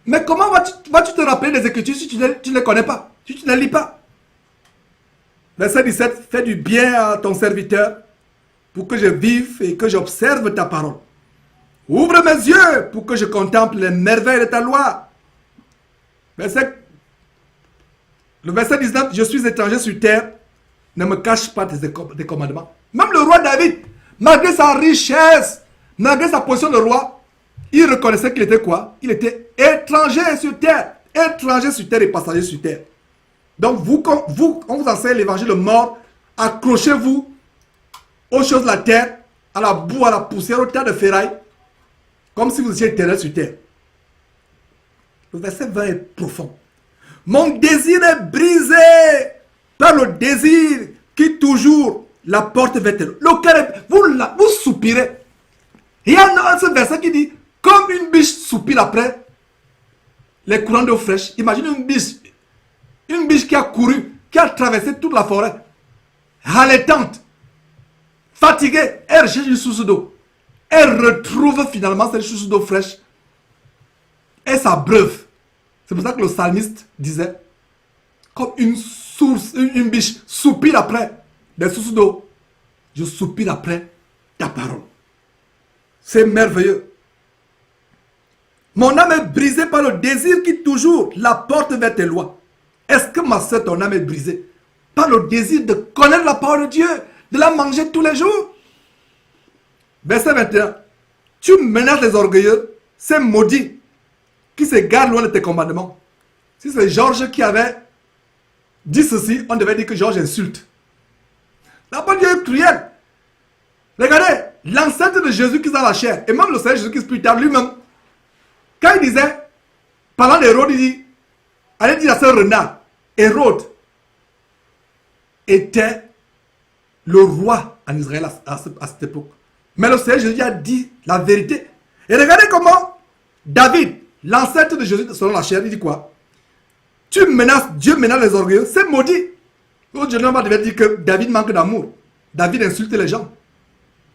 Mais comment vas-tu te rappeler des Écritures si tu ne les connais pas, si tu ne les lis pas? Verset 17, fais du bien à ton serviteur pour que je vive et que j'observe ta parole. Ouvre mes yeux pour que je contemple les merveilles de ta loi. Le verset 19, je suis étranger sur terre, ne me cache pas tes commandements. Même le roi David, malgré sa richesse, malgré sa position de roi, il reconnaissait qu'il était quoi? Il était étranger sur terre et passager sur terre. Donc on vous enseigne l'évangile mort, accrochez-vous aux choses de la terre, à la boue, à la poussière, au tas de ferraille, comme si vous étiez éternel sur terre. Le verset 20 est profond. Mon désir est brisé par le désir qui toujours la porte vers elle. Vous soupirez. Il y a ce verset qui dit, comme une biche soupire après les courants d'eau fraîche. Imagine une biche qui a couru, qui a traversé toute la forêt, haletante, fatiguée, elle recherche une source d'eau. Elle retrouve finalement cette source d'eau fraîche et s'abreuve. C'est pour ça que le psalmiste disait, comme une biche soupire après des sources d'eau, je soupire après ta parole. C'est merveilleux. Mon âme est brisée par le désir qui toujours la porte vers tes lois. Est-ce que ma soeur, ton âme est brisée par le désir de connaître la parole de Dieu, de la manger tous les jours? Verset 21. Tu menaces les orgueilleux, c'est maudit, qui se gardent loin de tes commandements. Si c'est Georges qui avait dit ceci, on devait dire que Georges insulte. La parole de Dieu est cruelle. Regardez, l'ancêtre de Jésus qui est dans la chair, et même le Seigneur Jésus qui est plus tard lui-même, quand il disait, parlant d'Hérode, il dit, allez dire à ce renard, Hérode était le roi en Israël à cette époque. Mais le Seigneur Jésus a dit la vérité. Et regardez comment David, l'ancêtre de Jésus selon la chair, il dit quoi? Tu menaces, Dieu menace les orgueilleux, c'est maudit. L'autre jeune homme devait dire que David manque d'amour. David insulte les gens.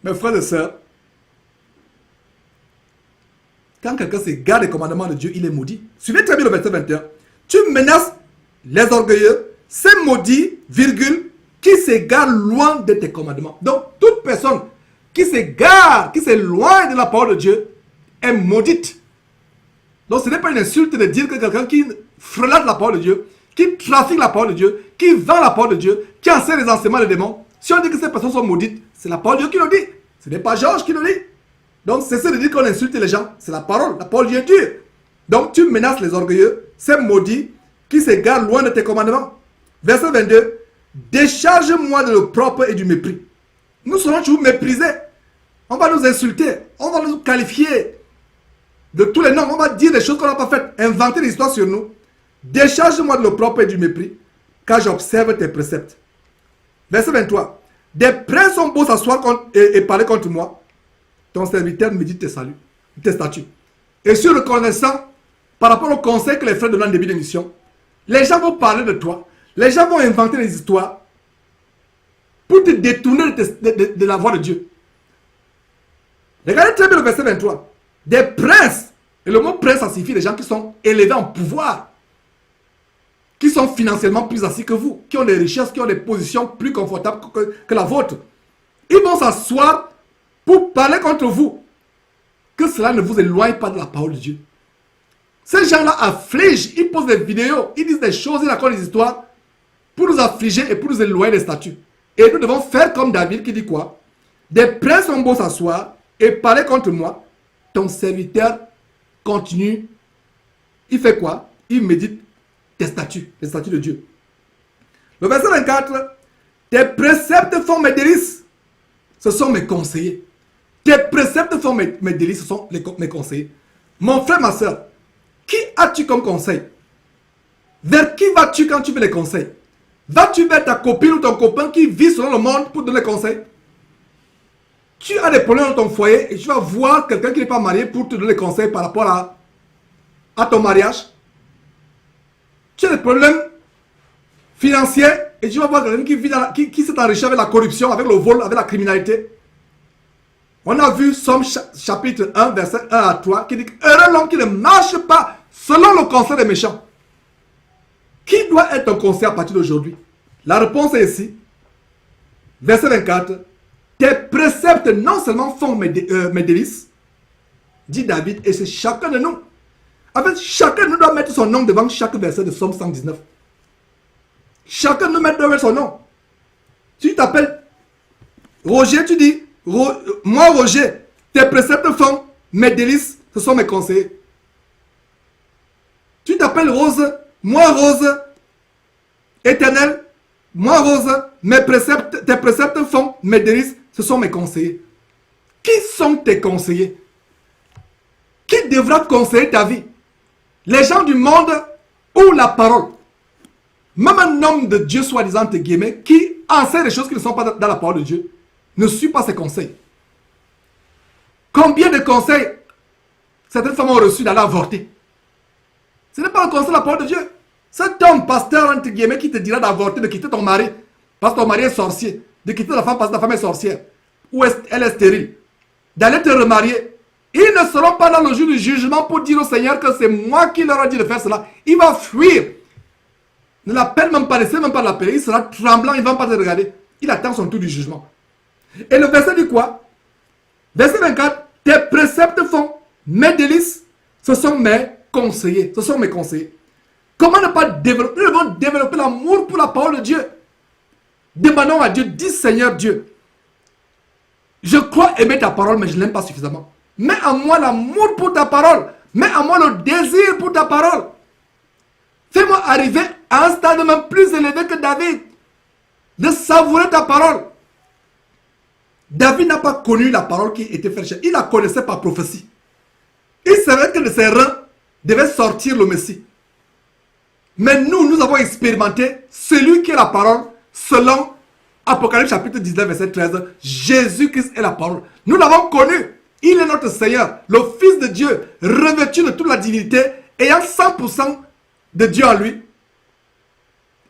Mes frères et sœurs, quand quelqu'un s'égare des commandements de Dieu, il est maudit. Suivez très bien le verset 21. Tu menaces les orgueilleux, c'est maudit, virgule, qui s'égare loin de tes commandements. Donc, toute personne qui s'égare, qui s'éloigne de la parole de Dieu, est maudite. Donc, ce n'est pas une insulte de dire que quelqu'un qui frelate la parole de Dieu, qui trafique la parole de Dieu, qui vend la parole de Dieu, qui enseigne les enseignements des démons, si on dit que ces personnes sont maudites, c'est la parole de Dieu qui le dit. Ce n'est pas Georges qui le dit. Donc, cessez de dire qu'on insulte les gens. C'est la parole de Dieu est dure. Donc, tu menaces les orgueilleux, c'est maudit, qui s'égare loin de tes commandements. Verset 22. Décharge-moi de l'opprobre et du mépris. Nous serons toujours méprisés. On va nous insulter. On va nous qualifier de tous les noms. On va dire des choses qu'on n'a pas faites. Inventer des histoires sur nous. Décharge-moi de l'opprobre et du mépris, car j'observe tes préceptes. Verset 23. Des princes sont beaux s'asseoir et parler contre moi. Ton serviteur médite tes statuts. Et sur le connaissant, par rapport au conseil que les frères donnent en début d'émission, les gens vont parler de toi. Les gens vont inventer des histoires pour te détourner de la voie de Dieu. Regardez très bien le verset 23. Des princes, et le mot prince, ça signifie des gens qui sont élevés en pouvoir, qui qui sont financièrement plus assis que vous, qui ont des richesses, qui ont des positions plus confortables que la vôtre. Ils vont s'asseoir pour parler contre vous. Que cela ne vous éloigne pas de la parole de Dieu. Ces gens-là affligent, ils posent des vidéos, ils disent des choses, ils racontent des histoires pour nous affliger et pour nous éloigner des statuts. Et nous devons faire comme David qui dit quoi? Des princes ont beau s'asseoir et parler contre moi, ton serviteur continue. Il fait quoi? Il médite tes statuts, les statuts de Dieu. Le verset 24, tes préceptes font mes délices, ce sont mes conseillers. Tes préceptes font mes délices, ce sont mes conseillers. Mon frère, ma soeur, qui as-tu comme conseil? Vers qui vas-tu quand tu veux les conseils? Vas-tu vers ta copine ou ton copain qui vit selon le monde pour donner des conseils? Tu as des problèmes dans ton foyer et tu vas voir quelqu'un qui n'est pas marié pour te donner des conseils par rapport à ton mariage. Tu as des problèmes financiers et tu vas voir quelqu'un qui s'est enrichi avec la corruption, avec le vol, avec la criminalité. On a vu Somme chapitre 1, verset 1 à 3 qui dit « Heureux l'homme qui ne marche pas selon le conseil des méchants. » Qui doit être ton conseil à partir d'aujourd'hui? La réponse est ici. Verset 24. Tes préceptes non seulement font mes délices, dit David, et c'est chacun de nous. En fait, chacun de nous doit mettre son nom devant chaque verset de Somme 119. Chacun de nous doit mettre son nom. Si tu t'appelles Roger, tu dis, moi Roger, tes préceptes font mes délices, ce sont mes conseillers. Tu t'appelles Rose, moi Rose, Éternel, moi Rose, tes préceptes font mes délices, ce sont mes conseillers. Qui sont tes conseillers? Qui devra conseiller ta vie? Les gens du monde ou la parole? Même un homme de Dieu, soi-disant, entre guillemets, qui enseigne des choses qui ne sont pas dans la parole de Dieu, ne suit pas ses conseils. Combien de conseils certaines femmes ont reçu d'aller avorter? Ce n'est pas un conseil de la parole de Dieu. Cet homme, pasteur, entre guillemets, qui te dira d'avorter, de quitter ton mari, parce que ton mari est sorcier, de quitter ta femme parce que ta femme est sorcière, ou elle est stérile, d'aller te remarier. Ils ne seront pas dans le jour du jugement pour dire au Seigneur que c'est moi qui leur ai dit de faire cela. Il va fuir. Ne l'appelle même pas, n'essaie même pas de l'appeler. Il sera tremblant, il ne va pas te regarder. Il attend son tour du jugement. Et le verset dit quoi? Verset 24. Tes préceptes font mes délices, ce sont mes conseillers. Ce sont mes conseillers. Comment ne pas développer? Nous devons développer l'amour pour la parole de Dieu. Demandons à Dieu, dis Seigneur Dieu, je crois aimer ta parole, mais je ne l'aime pas suffisamment. Mets en moi l'amour pour ta parole. Mets en moi le désir pour ta parole. Fais-moi arriver à un stade même plus élevé que David, de savourer ta parole. David n'a pas connu la parole qui était faite. Il la connaissait par prophétie. Il savait que de ses reins devait sortir le Messie. Mais nous avons expérimenté celui qui est la parole selon Apocalypse chapitre 19 verset 13. Jésus-Christ est la parole. Nous l'avons connu. Il est notre Seigneur, le Fils de Dieu, revêtu de toute la divinité, ayant 100% de Dieu en lui,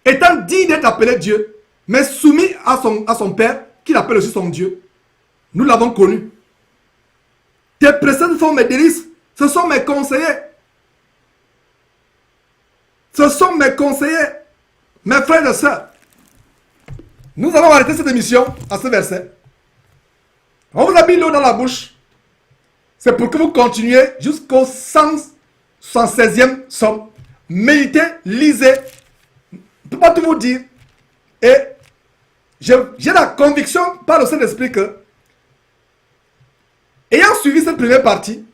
étant digne d'être appelé Dieu, mais soumis à son Père, qu'il appelle aussi son Dieu. Nous l'avons connu. Tes préceptes font mes délices, ce sont mes conseillers. Ce sont mes conseillers, mes frères et sœurs. Nous allons arrêter cette émission à ce verset. On vous a mis l'eau dans la bouche. C'est pour que vous continuiez jusqu'au 176e somme. Méditez, lisez. Je ne peux pas tout vous dire. Et j'ai la conviction par le Saint-Esprit que, ayant suivi cette première partie,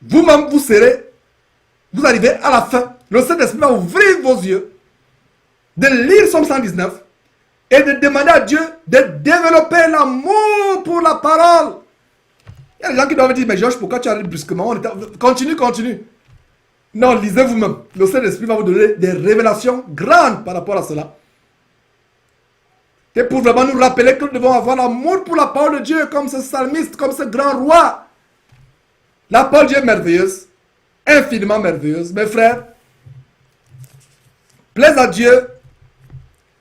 vous-même vous arrivez à la fin. Le Saint-Esprit va ouvrir vos yeux, de lire Somme 119 et de demander à Dieu de développer l'amour pour la parole. Il y a des gens qui doivent dire, mais Georges, pourquoi tu arrives brusquement? Continue. Non, lisez vous-même. Le Saint-Esprit va vous donner des révélations grandes par rapport à cela. Et pour vraiment nous rappeler que nous devons avoir l'amour pour la parole de Dieu, comme ce psalmiste, comme ce grand roi. La parole de Dieu est merveilleuse, infiniment merveilleuse. Mes frères, plaise à Dieu.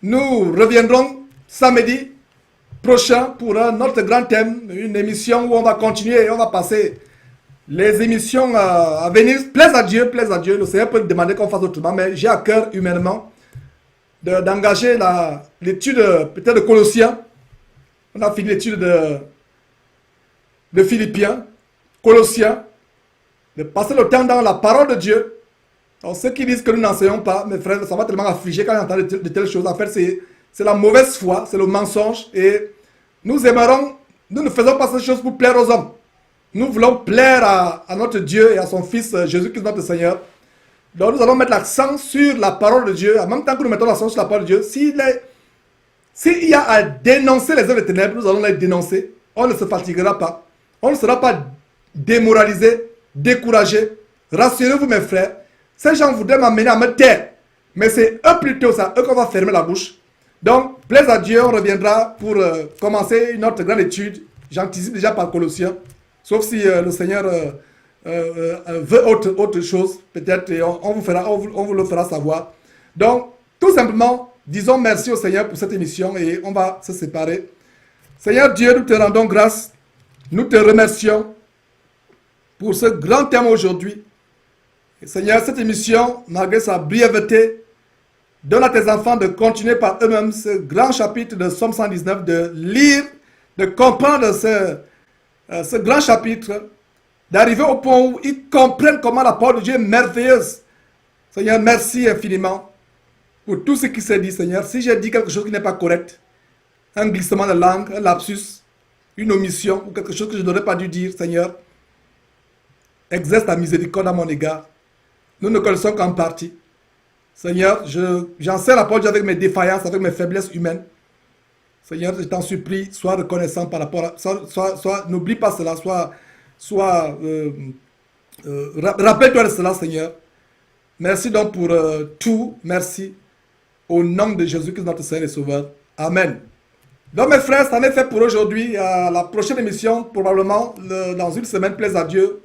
Nous reviendrons samedi prochain pour un autre grand thème, une émission où on va continuer et on va passer les émissions à venir plaisent à Dieu, plaisent à Dieu. Le Seigneur peut demander qu'on fasse autrement, mais j'ai à cœur humainement d'engager l'étude peut-être de Colossiens. On a fini l'étude de Philippiens, Colossiens, de passer le temps dans la parole de Dieu. Alors ceux qui disent que nous n'enseignons pas, mes frères, ça va tellement affliger quand ils entendent de telles choses. En fait, c'est la mauvaise foi, c'est le mensonge. Et nous aimerons, nous ne faisons pas ces choses pour plaire aux hommes. Nous voulons plaire à notre Dieu et à son Fils Jésus-Christ notre Seigneur. Donc nous allons mettre l'accent sur la parole de Dieu. En même temps que nous mettons l'accent sur la parole de Dieu, s'il y a à dénoncer les œuvres des ténèbres, nous allons les dénoncer. On ne se fatiguera pas. On ne sera pas démoralisé, découragé. Rassurez-vous mes frères, ces gens voudraient m'amener à me taire. Mais c'est eux plutôt ça, eux qu'on va fermer la bouche. Donc, plaise à Dieu, on reviendra pour commencer une autre grande étude. J'anticipe déjà par Colossiens. Sauf si le Seigneur veut autre chose, peut-être, et on vous le fera savoir. Donc, tout simplement, disons merci au Seigneur pour cette émission et on va se séparer. Seigneur Dieu, nous te rendons grâce. Nous te remercions pour ce grand thème aujourd'hui. Seigneur, cette émission, malgré sa brièveté, donne à tes enfants de continuer par eux-mêmes ce grand chapitre de Somme 119, de lire, de comprendre ce grand chapitre, d'arriver au point où ils comprennent comment la parole de Dieu est merveilleuse. Seigneur, merci infiniment pour tout ce qui s'est dit, Seigneur. Si j'ai dit quelque chose qui n'est pas correct, un glissement de langue, un lapsus, une omission ou quelque chose que je n'aurais pas dû dire, Seigneur, exerce ta miséricorde à mon égard. Nous ne connaissons qu'en partie. Seigneur, j'en sais la parole de Dieu avec mes défaillances, avec mes faiblesses humaines. Seigneur, je t'en supplie, sois reconnaissant par rapport à... n'oublie pas cela, rappelle-toi de cela, Seigneur. Merci donc pour tout. Merci. Au nom de Jésus-Christ, notre Seigneur et Sauveur. Amen. Donc mes frères, ça en est fait pour aujourd'hui. À la prochaine émission, probablement dans une semaine, plaise à Dieu.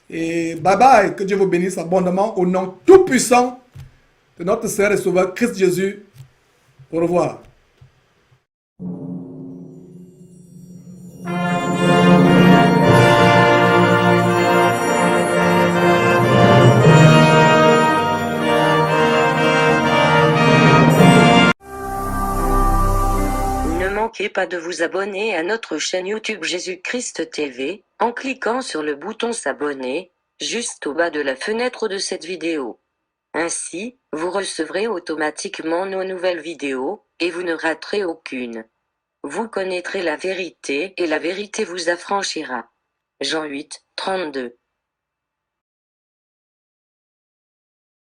Et bye bye, que Dieu vous bénisse abondamment au nom tout puissant de notre Seigneur et Sauveur Christ Jésus. Au revoir. Ne manquez pas de vous abonner à notre chaîne YouTube Jésus-Christ TV, en cliquant sur le bouton s'abonner, juste au bas de la fenêtre de cette vidéo. Ainsi, vous recevrez automatiquement nos nouvelles vidéos, et vous ne raterez aucune. Vous connaîtrez la vérité et la vérité vous affranchira. Jean 8, 32.